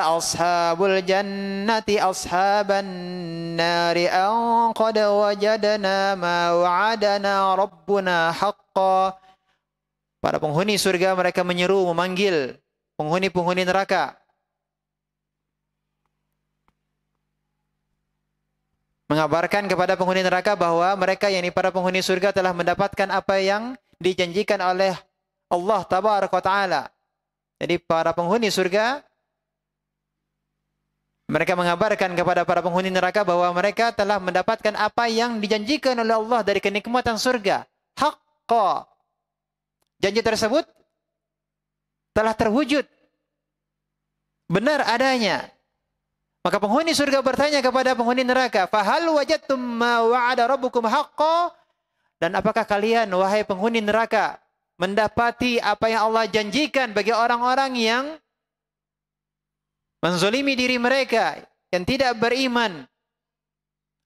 أَصْحَابُ الْجَنَّةِ أَصْحَابَ النَّارِ أَنْ قَدْ وَجَدْنَا مَا وَعَدَنَا رَبُّنَا حَقًّا. Para penghuni surga mereka menyeru, memanggil penghuni-penghuni neraka. Mengabarkan kepada penghuni neraka bahwa mereka, yakni para penghuni surga, telah mendapatkan apa yang dijanjikan oleh Allah Tabaraka wa Ta'ala. Jadi para penghuni surga mereka mengabarkan kepada para penghuni neraka bahwa mereka telah mendapatkan apa yang dijanjikan oleh Allah dari kenikmatan surga. Haqqa. Janji tersebut telah terwujud. Benar adanya. Maka penghuni surga bertanya kepada penghuni neraka, "Fahal wajadtum ma wa'ada rabbukum haqqa?" Dan apakah kalian, wahai penghuni neraka, mendapati apa yang Allah janjikan bagi orang-orang yang menzolimi diri mereka, yang tidak beriman,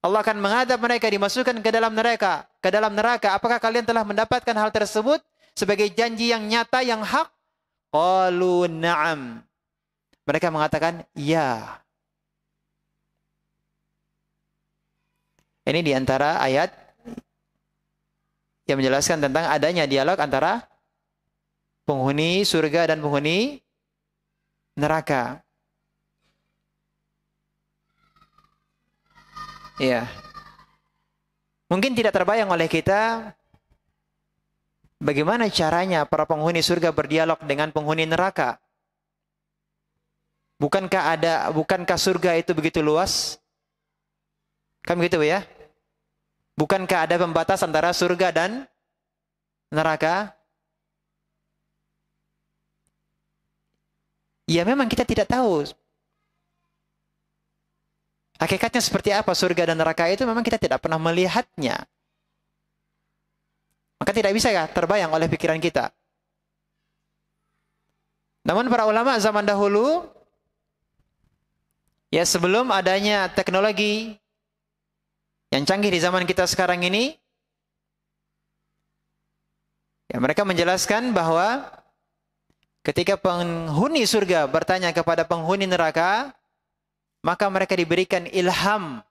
Allah akan mengadab mereka, dimasukkan ke dalam neraka. Ke dalam neraka. Apakah kalian telah mendapatkan hal tersebut sebagai janji yang nyata, yang hak? Qalu na'am. Mereka mengatakan, ya. Ini di antara ayat yang menjelaskan tentang adanya dialog antara penghuni surga dan penghuni neraka. Ya. Mungkin tidak terbayang oleh kita bagaimana caranya para penghuni surga berdialog dengan penghuni neraka. Bukankah surga itu begitu luas? Kan begitu ya? Bukankah ada pembatas antara surga dan neraka? Ya memang kita tidak tahu hakikatnya seperti apa surga dan neraka itu, memang kita tidak pernah melihatnya. Maka tidak bisa ya terbayang oleh pikiran kita. Namun para ulama zaman dahulu, ya sebelum adanya teknologi yang canggih di zaman kita sekarang ini, ya mereka menjelaskan bahwa ketika penghuni surga bertanya kepada penghuni neraka, maka mereka diberikan ilham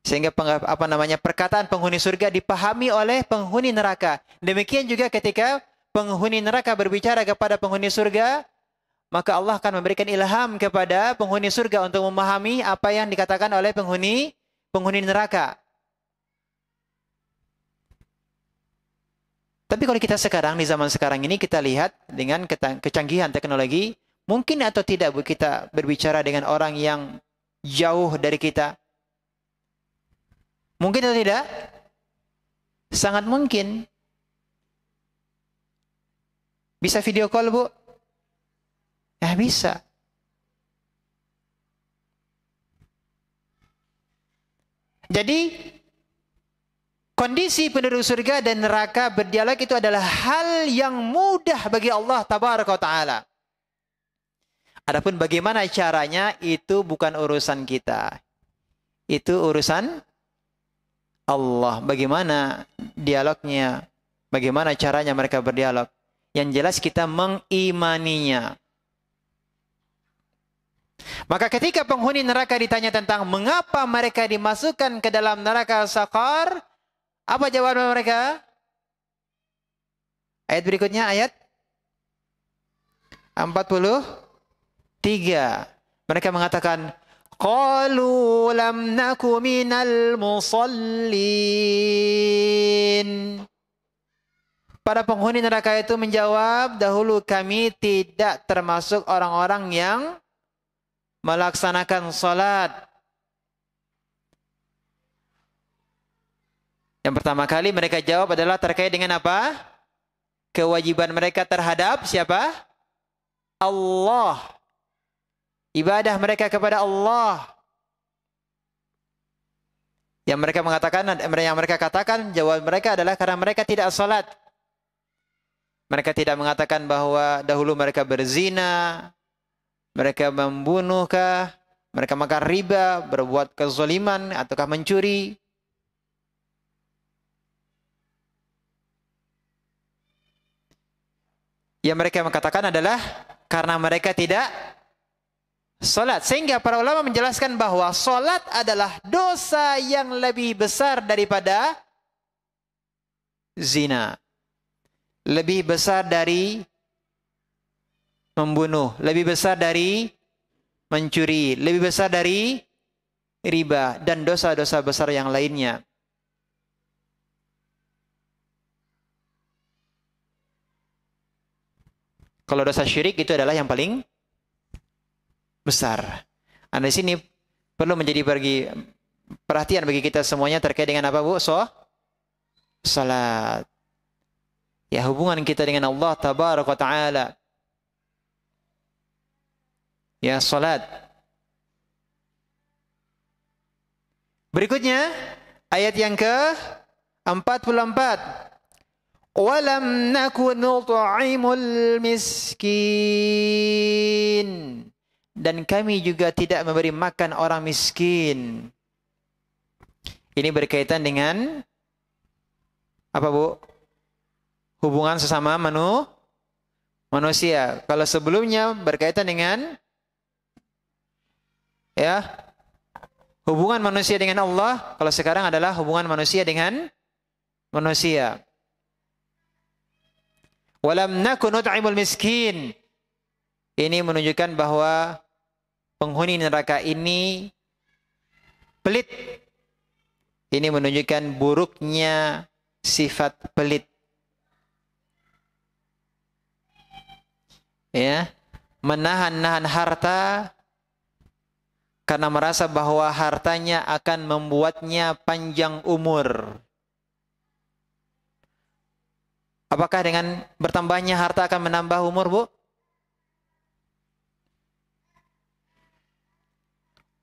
sehingga perkataan penghuni surga dipahami oleh penghuni neraka. Demikian juga ketika penghuni neraka berbicara kepada penghuni surga, maka Allah akan memberikan ilham kepada penghuni surga untuk memahami apa yang dikatakan oleh penghuni neraka. Tapi kalau kita sekarang, di zaman sekarang ini, kita lihat dengan kecanggihan teknologi, mungkin atau tidak kita berbicara dengan orang yang jauh dari kita? Mungkin atau tidak? Sangat mungkin. Bisa video call, Bu? Ya bisa. Jadi kondisi penduduk surga dan neraka berdialog itu adalah hal yang mudah bagi Allah Tabaraka wa Ta'ala. Adapun bagaimana caranya itu bukan urusan kita. Itu urusan Allah. Bagaimana dialognya, bagaimana caranya mereka berdialog. Yang jelas kita mengimaninya. Maka ketika penghuni neraka ditanya tentang mengapa mereka dimasukkan ke dalam neraka Saqar, apa jawaban mereka? Ayat berikutnya, ayat 43. Mereka mengatakan, qalu lam naku minal musallin. Para penghuni neraka itu menjawab, dahulu kami tidak termasuk orang-orang yang melaksanakan salat. Yang pertama kali mereka jawab adalah terkait dengan apa? Kewajiban mereka terhadap siapa? Allah. Ibadah mereka kepada Allah. Yang mereka katakan, jawaban mereka adalah karena mereka tidak salat. Mereka tidak mengatakan bahwa dahulu mereka berzina, mereka membunuhkah, mereka makan riba, berbuat kezaliman, ataukah mencuri. Yang mereka mengatakan adalah karena mereka tidak salat. Sehingga para ulama menjelaskan bahwa salat adalah dosa yang lebih besar daripada zina. Lebih besar dari membunuh, lebih besar dari mencuri, lebih besar dari riba, dan dosa-dosa besar yang lainnya. Kalau dosa syirik itu adalah yang paling besar. Nah, di sini perlu menjadi perhatian bagi kita semuanya terkait dengan apa, Bu? Salat. Ya, hubungan kita dengan Allah Tabaraka wa Ta'ala. Ya, salat. Berikutnya, ayat yang ke-44. Walam nakun nut'imul miskin. dan kami juga tidak memberi makan orang miskin. Ini berkaitan dengan apa, Bu? Hubungan sesama manusia. Kalau sebelumnya berkaitan dengan ya hubungan manusia dengan Allah, kalau sekarang adalah hubungan manusia dengan manusia. Walam nakun nut'imul miskin. Ini menunjukkan bahwa penghuni neraka ini pelit. Ini menunjukkan buruknya sifat pelit. Ya, menahan-nahan harta karena merasa bahwa hartanya akan membuatnya panjang umur. Apakah dengan bertambahnya harta akan menambah umur, Bu?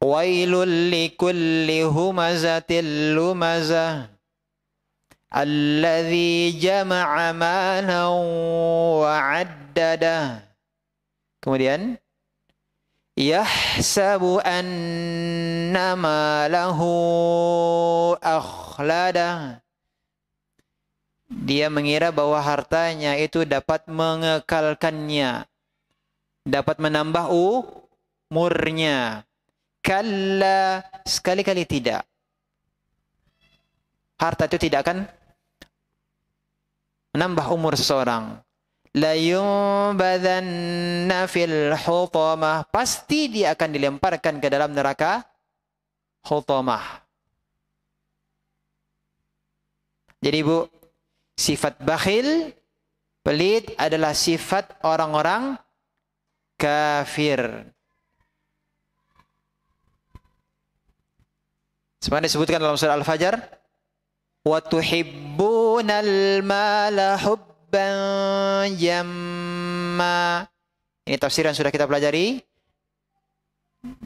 Wailul likulli humazatil lumazah alladzi jama'a malan wa 'addada. Kemudian yahsabu anna malahu akhlada. Dia mengira bahwa hartanya itu dapat mengekalkannya, dapat menambah umurnya. Kalla, sekali-kali tidak. Harta itu tidak akan menambah umur seseorang. La yunbadanna fil hutamah. Pasti dia akan dilemparkan ke dalam neraka hutamah. Jadi, Bu, sifat bakhil, pelit adalah sifat orang-orang kafir. Seperti disebutkan dalam surah Al-Fajr, wa tuhibbunal mala hubban jamma. Ini tafsir yang sudah kita pelajari.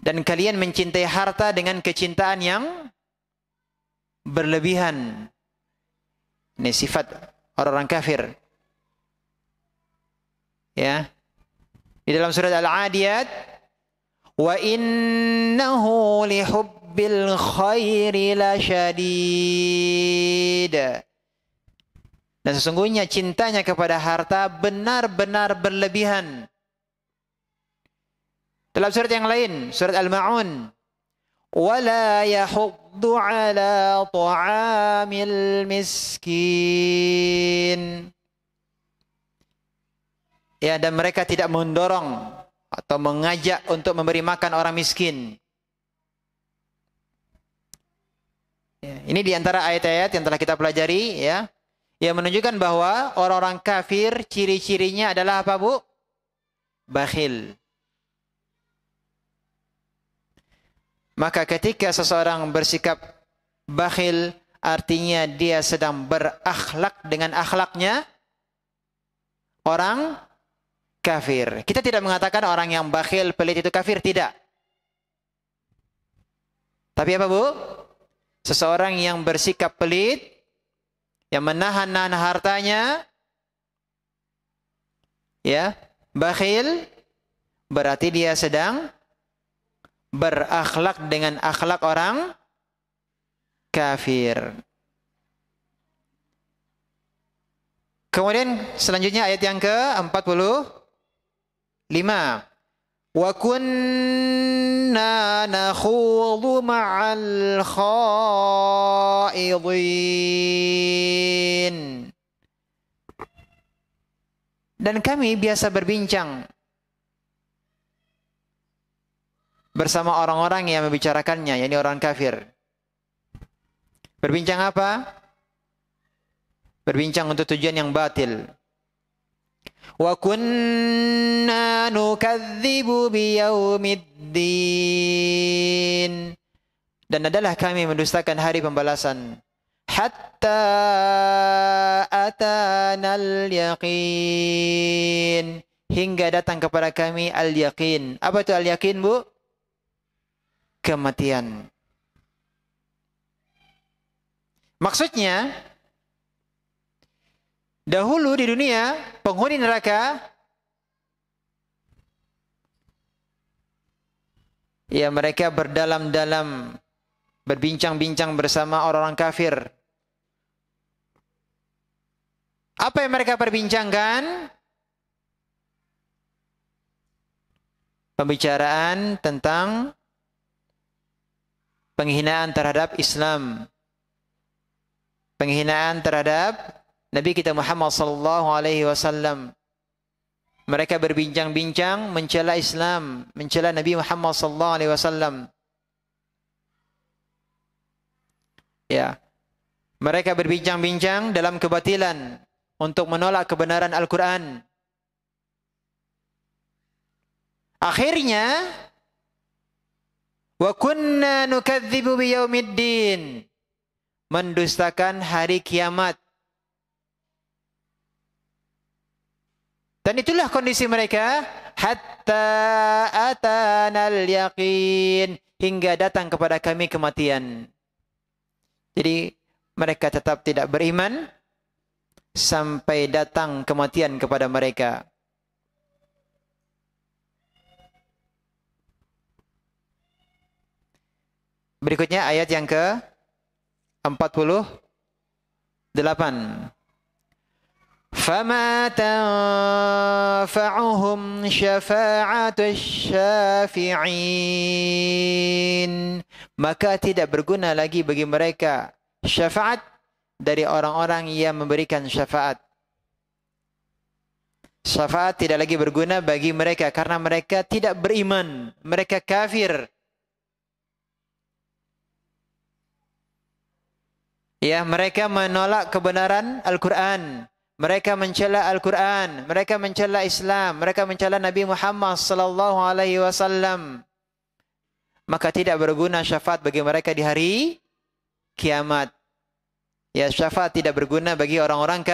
Dan kalian mencintai harta dengan kecintaan yang berlebihan. Ini sifat orang-orang kafir. Ya. Di dalam surat Al-Adiyat, wa innahu lihubbil khairi lasyadid. Dan sesungguhnya cintanya kepada harta benar-benar berlebihan. Dalam surat yang lain, surat Al-Ma'un, wala yahuddu ala ta'amil miskin. Ya, dan mereka tidak mendorong atau mengajak untuk memberi makan orang miskin. Ya, ini diantara ayat-ayat yang telah kita pelajari, ya, yang menunjukkan bahwa orang-orang kafir ciri-cirinya adalah apa, Bu? Bakhil. Maka ketika seseorang bersikap bakhil, artinya dia sedang berakhlak dengan akhlaknya orang kafir. Kita tidak mengatakan orang yang bakhil, pelit itu kafir, tidak. Tapi apa, Bu? Seseorang yang bersikap pelit, yang menahan-nahan hartanya, ya, bakhil, berarti dia sedang berakhlak dengan akhlak orang kafir. Kemudian selanjutnya ayat yang ke-45. Wa kunna nakhudhu ma'al khaidin. Dan kami biasa berbincang bersama orang-orang yang membicarakannya, yakni orang kafir. Berbincang apa? Berbincang untuk tujuan yang batil. Wa kunna nukadzibu biyaumiddin. Dan adalah kami mendustakan hari pembalasan. Hatta atanal yaqin. Hingga datang kepada kami al-yaqin. Apa itu al-yaqin, Bu? Kematian. Maksudnya, dahulu di dunia, penghuni neraka Ya, mereka berdalam-dalam, berbincang-bincang bersama orang-orang kafir. Apa yang mereka perbincangkan? Pembicaraan tentang penghinaan terhadap Islam, penghinaan terhadap Nabi kita Muhammad sallallahu alaihi wasallam. Mereka berbincang-bincang mencela Islam, mencela Nabi Muhammad sallallahu alaihi wasallam. Ya. Mereka berbincang-bincang dalam kebatilan untuk menolak kebenaran Al-Qur'an. Akhirnya wa kunna nukadzibu biyaumiddin, mendustakan hari kiamat. Dan itulah kondisi mereka hatta atanal yaqin, hingga datang kepada kami kematian. Jadi mereka tetap tidak beriman sampai datang kematian kepada mereka. Berikutnya ayat yang ke-48. فَمَا تَنْفَعُهُمْ شَفَاعَةُ الشَّافِعِينَ, maka tidak berguna lagi bagi mereka syafaat dari orang-orang yang memberikan syafaat. Syafaat tidak lagi berguna bagi mereka karena mereka tidak beriman, mereka kafir. Ya, mereka menolak kebenaran Al-Quran. Mereka mencela Al-Quran, mereka mencela Islam, mereka mencela Nabi Muhammad sallallahu alaihi wasallam. Maka tidak berguna syafaat bagi mereka di hari kiamat. Ya, syafaat tidak berguna bagi orang-orang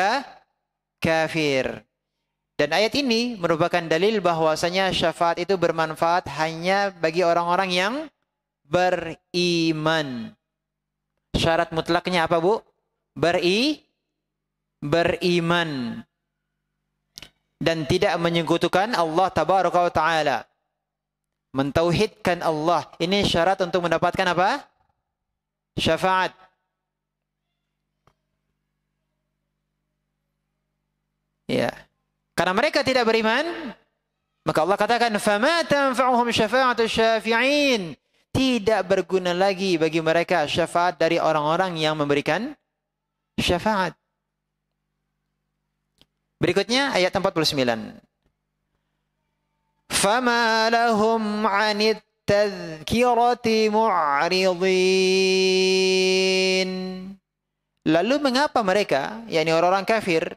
kafir. Dan ayat ini merupakan dalil bahwasanya syafaat itu bermanfaat hanya bagi orang-orang yang beriman. Syarat mutlaknya apa, Bu? Beriman dan tidak menyekutukan Allah tabaraka wa taala, mentauhidkan Allah. Ini syarat untuk mendapatkan apa? Syafaat. Ya. Karena mereka tidak beriman, maka Allah katakan fama tanfa'uhum syafa'atu syafi'in, tidak berguna lagi bagi mereka syafaat dari orang-orang yang memberikan syafaat. Berikutnya ayat 49. Fama lahum 'anit tadhkirati mu'ridin. Lalu mengapa mereka, yakni orang-orang kafir,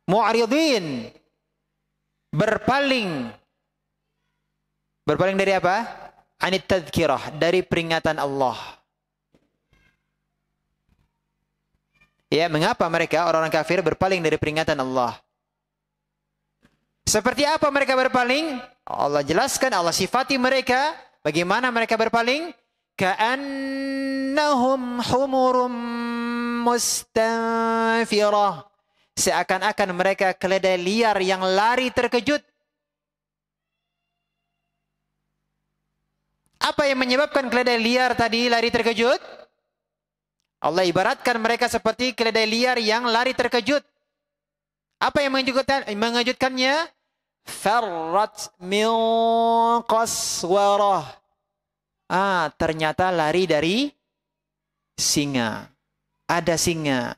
mu'ridin, berpaling dari apa? 'Anit tadhkirah, dari peringatan Allah. Ya, mengapa mereka orang-orang kafir berpaling dari peringatan Allah? Seperti apa mereka berpaling? Allah jelaskan, Allah sifati mereka. Bagaimana mereka berpaling? Ka'annahum humurum mustanfirah. Seakan-akan mereka keledai liar yang lari terkejut. Apa yang menyebabkan keledai liar tadi lari terkejut? Allah ibaratkan mereka seperti keledai liar yang lari terkejut. Apa yang mengejutkannya? Farrat min qaswarah. Ternyata lari dari singa. Ada singa.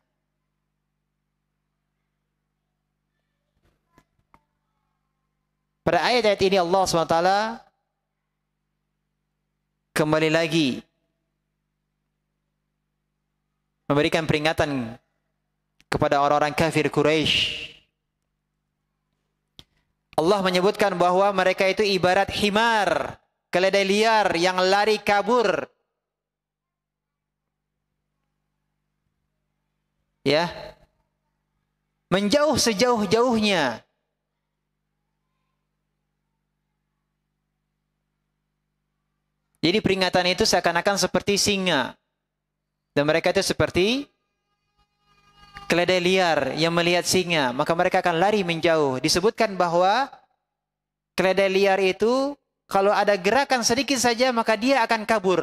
Pada ayat-ayat ini Allah SWT kembali lagi memberikan peringatan kepada orang-orang kafir Quraisy. Allah menyebutkan bahwa mereka itu ibarat himar, keledai liar yang lari kabur. Ya. Menjauh sejauh-jauhnya. Jadi peringatan itu seakan-akan seperti singa. Dan mereka itu seperti keledai liar yang melihat singa, maka mereka akan lari menjauh. Disebutkan bahwa keledai liar itu Kalau ada gerakan sedikit saja, maka dia akan kabur.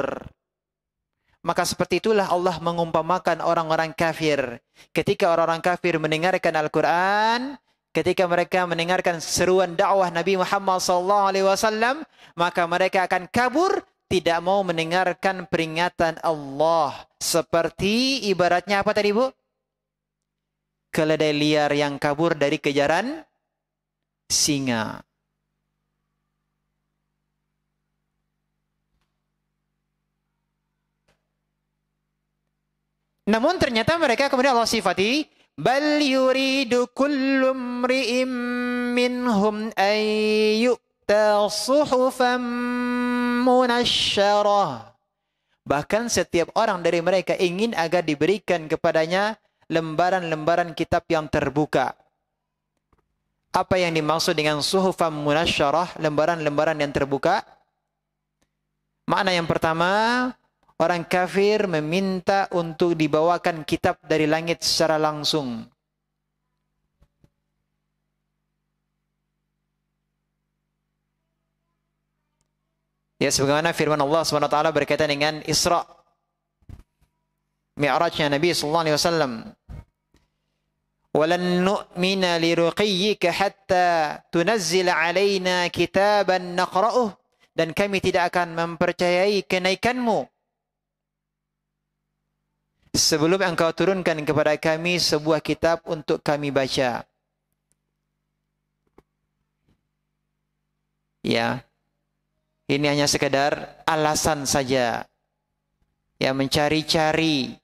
Maka seperti itulah Allah mengumpamakan orang-orang kafir. Ketika orang-orang kafir mendengarkan Al-Quran, ketika mereka mendengarkan seruan dakwah Nabi Muhammad SAW, maka mereka akan kabur, tidak mau mendengarkan peringatan Allah. Seperti ibaratnya apa tadi, Bu? Keledai liar yang kabur dari kejaran singa. Namun ternyata mereka kemudian Allah sifati, bal yuridu kullu mri'im minhum an yu'ta suhufan munasyarah. Bahkan setiap orang dari mereka ingin agar diberikan kepadanya lembaran-lembaran kitab yang terbuka. Apa yang dimaksud dengan suhufan munasyarah, lembaran-lembaran yang terbuka? Makna yang pertama, orang kafir meminta untuk dibawakan kitab dari langit secara langsung. Ya, sebagaimana firman Allah SWT berkaitan dengan Isra, Mi'rajnya Nabi SAW. وَلَن نُؤْمِنَ لِرُقِيِّكَ حَتَّى تُنَزِّلَ عَلَيْنَا كِتَابًا نَقْرَؤُهُ. Dan kami tidak akan mempercayai kenaikanmu sebelum engkau turunkan kepada kami sebuah kitab untuk kami baca. Ya, ini hanya sekedar alasan saja. Ya, mencari-cari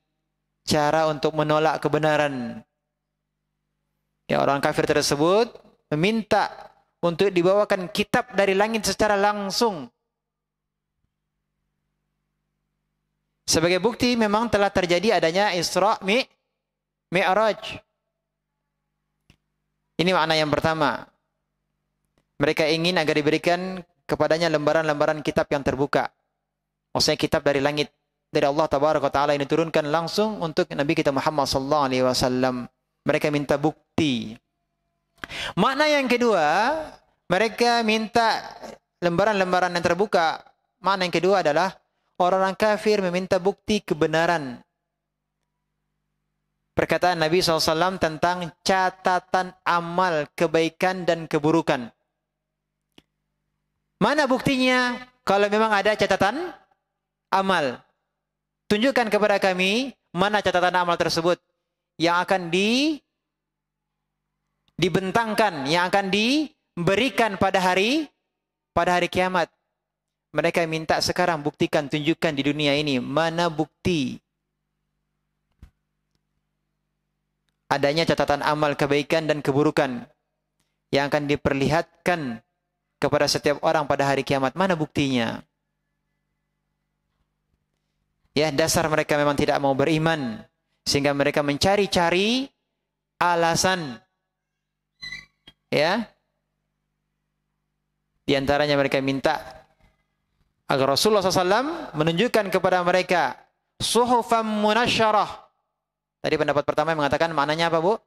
cara untuk menolak kebenaran. Ya, orang kafir tersebut meminta untuk dibawakan kitab dari langit secara langsung. Sebagai bukti memang telah terjadi adanya Isra Mi'raj. Ini makna yang pertama. Mereka ingin agar diberikan kepadanya lembaran-lembaran kitab yang terbuka. Maksudnya kitab dari langit, dari Allah Tabaraka wa Ta'ala, ini diturunkan langsung untuk Nabi kita Muhammad SAW. Mereka minta bukti. Makna yang kedua, mereka minta lembaran-lembaran yang terbuka. Makna yang kedua adalah orang-orang kafir meminta bukti kebenaran perkataan Nabi SAW tentang catatan amal kebaikan dan keburukan. Mana buktinya? Kalau memang ada catatan amal, tunjukkan kepada kami mana catatan amal tersebut yang akan dibentangkan, yang akan diberikan pada hari kiamat. Mereka minta sekarang buktikan, tunjukkan di dunia ini mana bukti adanya catatan amal kebaikan dan keburukan yang akan diperlihatkan kepada setiap orang pada hari kiamat. Mana buktinya? Ya, dasar mereka memang tidak mau beriman, sehingga mereka mencari-cari alasan. Ya, di antaranya mereka minta agar Rasulullah SAW menunjukkan kepada mereka suhufan munasyarah. Tadi pendapat pertama yang mengatakan maknanya apa, Bu?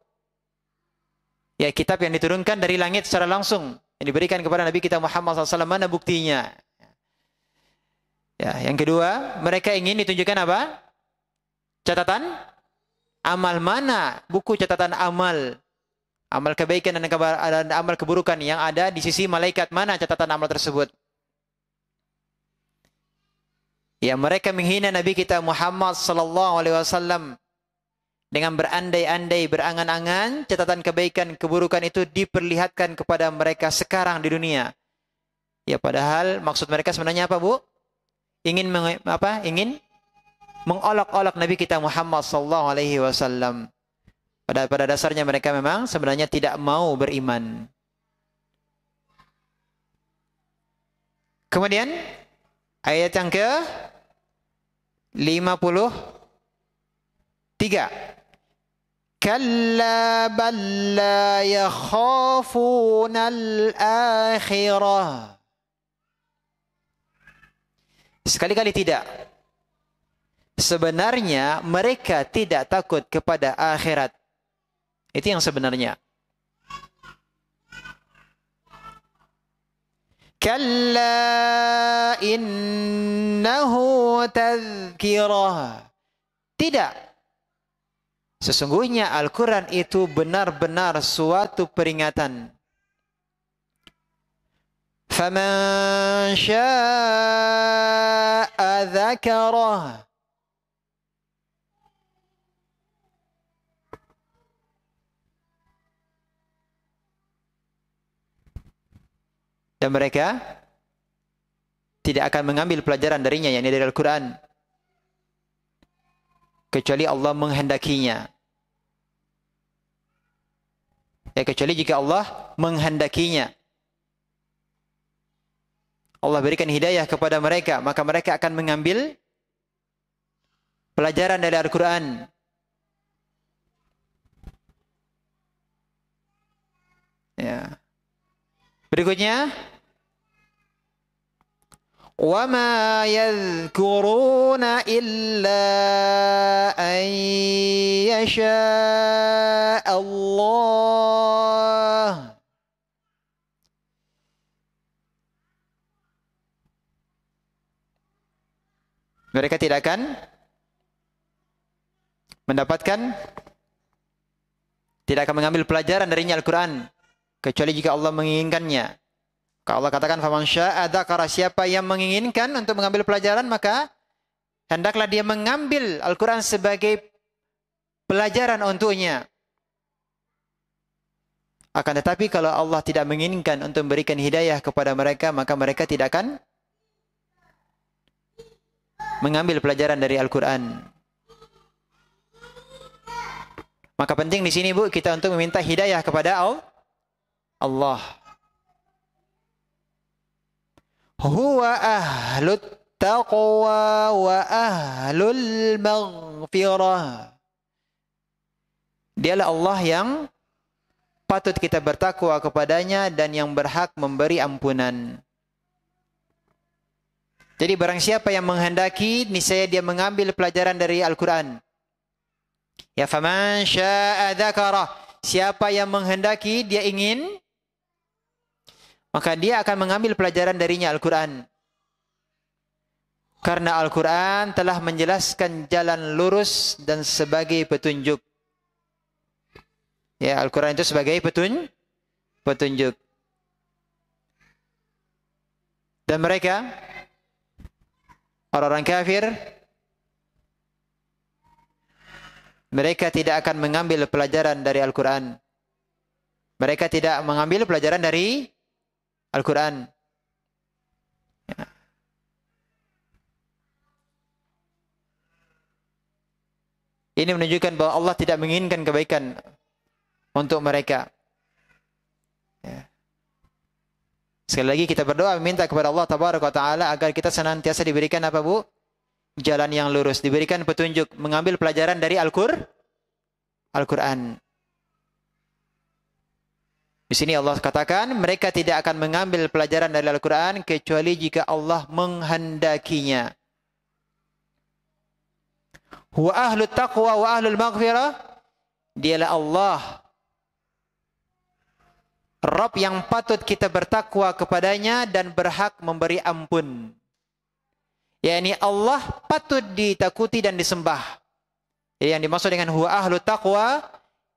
Ya, kitab yang diturunkan dari langit secara langsung, yang diberikan kepada Nabi kita Muhammad SAW. Mana buktinya? Ya, yang kedua, mereka ingin ditunjukkan apa? Catatan amal. Mana buku catatan amal? Amal kebaikan dan amal keburukan yang ada di sisi malaikat. Mana catatan amal tersebut? Ya, mereka menghina Nabi kita Muhammad SAW dengan berandai-andai, berangan-angan catatan kebaikan keburukan itu diperlihatkan kepada mereka sekarang di dunia. Ya, padahal maksud mereka sebenarnya apa, Bu? Ingin mengolok-olok Nabi kita Muhammad SAW. Pada dasarnya mereka memang sebenarnya tidak mau beriman. Kemudian ayat yang ke 53. Kalla bal la yakhafuna al-akhirah. Sekali-kali tidak. Sebenarnya mereka tidak takut kepada akhirat. Itu yang sebenarnya. Kalla innahu tadhkirah. Tidak. Sesungguhnya Al-Quran itu benar-benar suatu peringatan. Faman syaa'a dzakarah. Dan mereka tidak akan mengambil pelajaran darinya, yakni dari Al-Quran, kecuali Allah menghendakinya. Kecuali jika Allah menghendakinya. Allah berikan hidayah kepada mereka, maka mereka akan mengambil pelajaran dari Al-Quran. Ya. Berikutnya, وَمَا يَذْكُرُونَ إِلَّا أَن يَشَاءَ اللَّهُ. Mereka tidak akan mengambil pelajaran darinya Al-Quran, kecuali jika Allah menginginkannya. Kalau Allah katakan faman syaa'a dzakara, siapa yang menginginkan untuk mengambil pelajaran, maka hendaklah dia mengambil Al-Quran sebagai pelajaran untuknya. Akan tetapi kalau Allah tidak menginginkan untuk memberikan hidayah kepada mereka, maka mereka tidak akan mengambil pelajaran dari Al-Quran. Maka penting di sini, Bu, kita untuk meminta hidayah kepada Allah. Huwa ahlut taqwa wa ahlul maghfirah. Dialah Allah yang patut kita bertakwa kepadanya dan yang berhak memberi ampunan. Jadi barang siapa yang menghendaki, niscaya dia mengambil pelajaran dari Al-Quran. Ya faman syaa'a dzakara. Siapa yang menghendaki, dia ingin, maka dia akan mengambil pelajaran darinya Al-Quran. Karena Al-Quran telah menjelaskan jalan lurus dan sebagai petunjuk. Ya, Al-Quran itu sebagai petunjuk. Dan mereka, orang-orang kafir, mereka tidak akan mengambil pelajaran dari Al-Quran. Mereka tidak mengambil pelajaran dari Al-Quran. Ya. Ini menunjukkan bahwa Allah tidak menginginkan kebaikan untuk mereka. Ya. Sekali lagi kita berdoa meminta kepada Allah Tabaraka wa Ta'ala agar kita senantiasa diberikan apa, Bu? Jalan yang lurus, diberikan petunjuk, mengambil pelajaran dari Al-Quran. Di sini Allah katakan mereka tidak akan mengambil pelajaran dari Al-Quran kecuali jika Allah menghendakinya. Huwa ahlut taqwa wa ahlul maghfirah. Dialah Allah, Rabb yang patut kita bertakwa kepadanya dan berhak memberi ampun. yakni Allah patut ditakuti dan disembah. Yang dimaksud dengan huwa ahlu taqwa,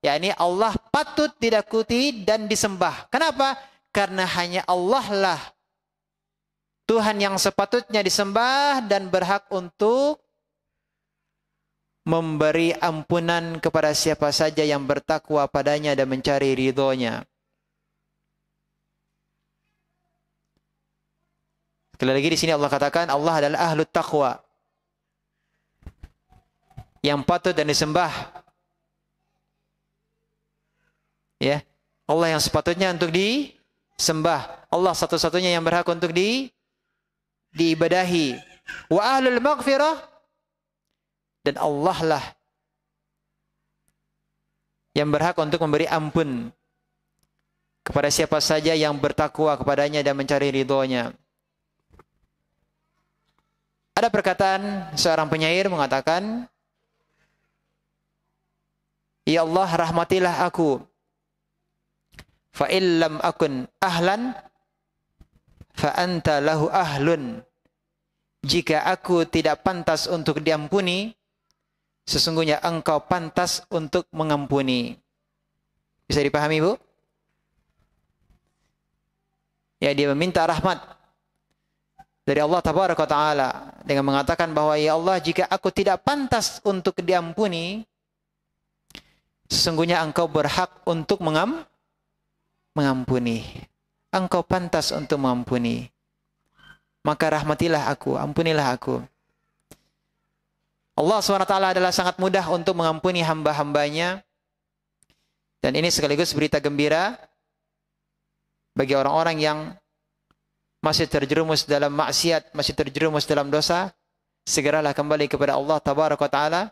yakni Allah patut ditakuti dan disembah. Kenapa? Karena hanya Allah lah Tuhan yang sepatutnya disembah dan berhak untuk memberi ampunan kepada siapa saja yang bertakwa padanya dan mencari ridhonya. Sekali lagi di sini Allah katakan Allah adalah ahlut taqwa, yang patut dan disembah. Ya, Allah yang sepatutnya untuk disembah. Allah satu-satunya yang berhak untuk diibadahi. Wa ahlul maghfirah, dan Allah lah yang berhak untuk memberi ampun kepada siapa saja yang bertakwa kepadanya dan mencari ridhonya. Ada perkataan seorang penyair mengatakan, ya Allah rahmatilah aku, fa illam akun ahlan fa anta lahu ahlun. Jika aku tidak pantas untuk diampuni, sesungguhnya engkau pantas untuk mengampuni. Bisa dipahami, Bu? Ya, dia meminta rahmat dari Allah Tabaraka wa Ta'ala dengan mengatakan bahwa ya Allah, jika aku tidak pantas untuk diampuni, sesungguhnya engkau berhak untuk mengampuni. Engkau pantas untuk mengampuni. Maka rahmatilah aku, ampunilah aku. Allah SWT adalah sangat mudah untuk mengampuni hamba-hambanya. Dan ini sekaligus berita gembira bagi orang-orang yang masih terjerumus dalam maksiat, masih terjerumus dalam dosa. Segeralah kembali kepada Allah Tabaraka wa Ta'ala.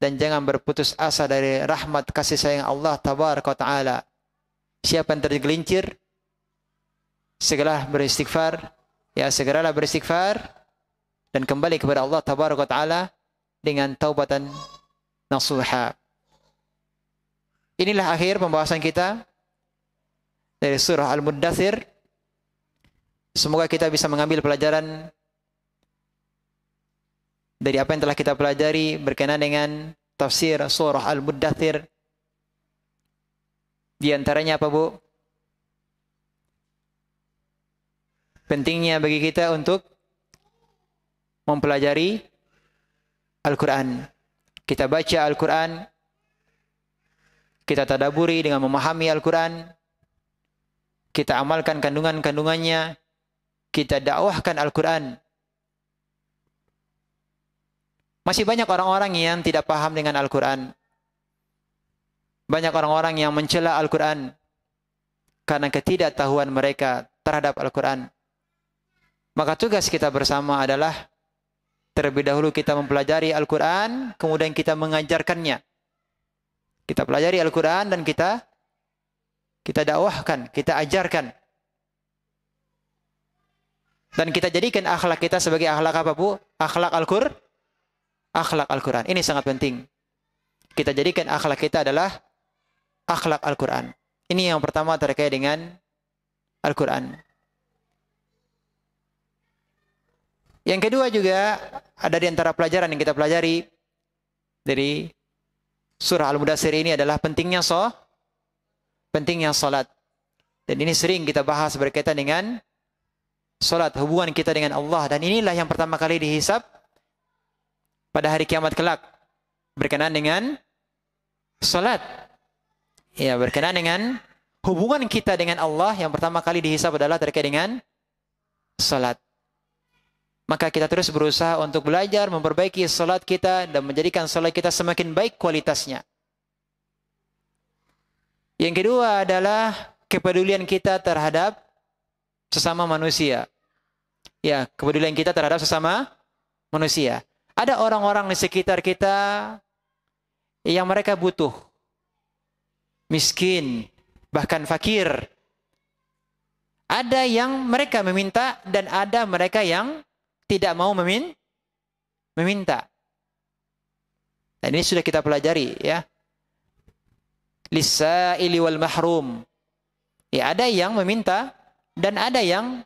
Dan jangan berputus asa dari rahmat kasih sayang Allah Tabaraka wa Ta'ala. Siapa yang tergelincir, segeralah beristighfar. Ya, segeralah beristighfar dan kembali kepada Allah Tabaraka wa Ta'ala dengan taubatan nasuha. Inilah akhir pembahasan kita dari surah Al-Muddathir. Semoga kita bisa mengambil pelajaran dari apa yang telah kita pelajari berkenaan dengan tafsir surah Al-Muddathir. Di antaranya apa, Bu? Pentingnya bagi kita untuk mempelajari Al-Quran. Kita baca Al-Quran, kita tadaburi dengan memahami Al-Quran, kita amalkan kandungan-kandungannya, kita dakwahkan Al-Quran. Masih banyak orang-orang yang tidak paham dengan Al-Quran. Banyak orang-orang yang mencela Al-Quran karena ketidaktahuan mereka terhadap Al-Quran. Maka tugas kita bersama adalah terlebih dahulu kita mempelajari Al-Quran, kemudian kita mengajarkannya. Kita pelajari Al-Quran dan kita dakwahkan, kita ajarkan. Dan kita jadikan akhlak kita sebagai akhlak apa, Bu? Akhlak Al-Quran. Ini sangat penting. Kita jadikan akhlak kita adalah akhlak Al-Quran. Ini yang pertama terkait dengan Al-Quran. Yang kedua juga ada di antara pelajaran yang kita pelajari dari surah Al-Mudaththir ini adalah pentingnya salat. Dan ini sering kita bahas berkaitan dengan salat, hubungan kita dengan Allah. Dan inilah yang pertama kali dihisab pada hari kiamat kelak berkenaan dengan salat. Ya, berkenaan dengan hubungan kita dengan Allah yang pertama kali dihisab adalah terkait dengan salat. Maka kita terus berusaha untuk belajar, memperbaiki salat kita dan menjadikan salat kita semakin baik kualitasnya. Yang kedua adalah kepedulian kita terhadap sesama manusia. Ya, kepedulian kita terhadap sesama manusia. Ada orang-orang di sekitar kita yang mereka butuh, miskin, bahkan fakir. Ada yang mereka meminta dan ada mereka yang tidak mau meminta. Dan ini sudah kita pelajari, ya. Lis-sa'ili wal mahrum. Ya, ada yang meminta dan ada yang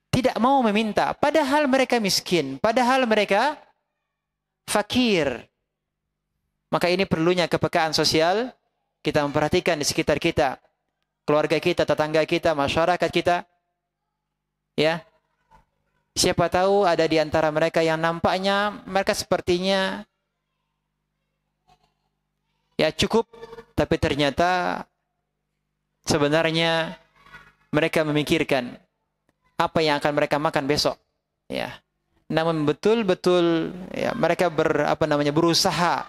tidak mau meminta. Padahal mereka miskin, padahal mereka fakir. Maka ini perlunya kepekaan sosial. Kita memperhatikan di sekitar kita, keluarga kita, tetangga kita, masyarakat kita. Ya. Siapa tahu ada di antara mereka yang nampaknya mereka sepertinya ya cukup, tapi ternyata sebenarnya mereka memikirkan apa yang akan mereka makan besok. Ya. Namun betul-betul ya, mereka berusaha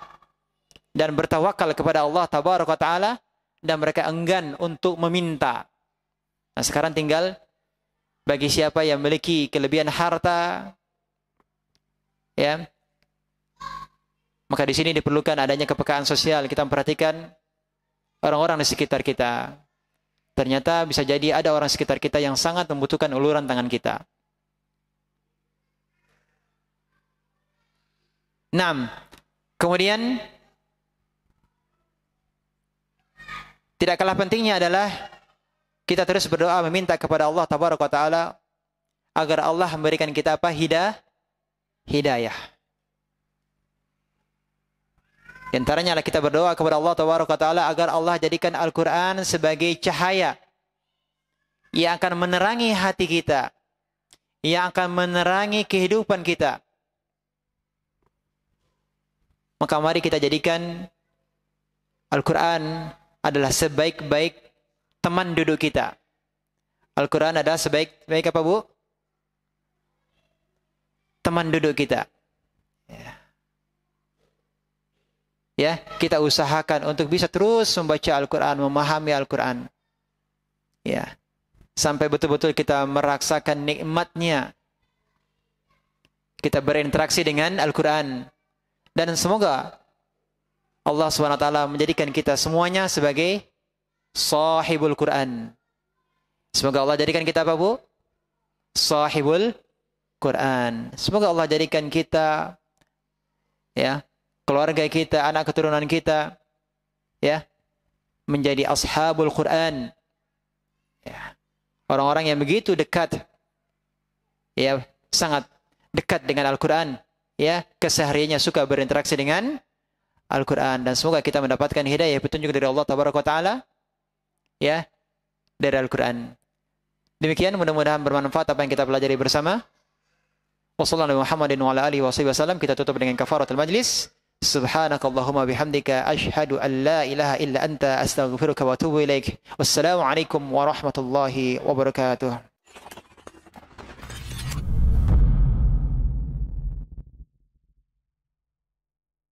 dan bertawakal kepada Allah Tabaraka wa Ta'ala dan mereka enggan untuk meminta. Nah, sekarang tinggal bagi siapa yang memiliki kelebihan harta, ya, maka di sini diperlukan adanya kepekaan sosial. Kita memperhatikan orang-orang di sekitar kita. Ternyata bisa jadi ada orang sekitar kita yang sangat membutuhkan uluran tangan kita. 6. Kemudian tidak kalah pentingnya adalah kita terus berdoa meminta kepada Allah tabaraka wa taala agar Allah memberikan kita apa? Hidayah. Di antaranya adalah kita berdoa kepada Allah tabaraka wa taala agar Allah jadikan Al-Qur'an sebagai cahaya yang akan menerangi hati kita, yang akan menerangi kehidupan kita. Maka mari kita jadikan Al-Quran adalah sebaik-baik teman duduk kita. Al-Quran adalah sebaik-baik apa, Bu? Teman duduk kita. Ya, kita usahakan untuk bisa terus membaca Al-Quran, memahami Al-Quran. Ya, sampai betul-betul kita merasakan nikmatnya. Kita berinteraksi dengan Al-Quran. Dan semoga Allah SWT menjadikan kita semuanya sebagai sahibul Quran. Semoga Allah jadikan kita apa, Bu? Sahibul Quran. Semoga Allah jadikan kita, ya, keluarga kita, anak keturunan kita, ya, menjadi ashabul Quran. Ya. Orang-orang yang begitu dekat, ya, sangat dekat dengan Al-Quran. Ya, kesehariannya suka berinteraksi dengan Al-Quran, dan semoga kita mendapatkan hidayah petunjuk dari Allah tabaraka wa taala, ya, dari Al-Quran. Demikian, mudah-mudahan bermanfaat apa yang kita pelajari bersama. Wassallallahu Muhammadin wa ala alihi wasallam. Kita tutup dengan kafaratul majlis. Subhanakallahumma bihamdika asyhadu an la ilaha illa anta astaghfiruka wa atubu ilaik. Wassalamu alaikum warahmatullahi wabarakatuh.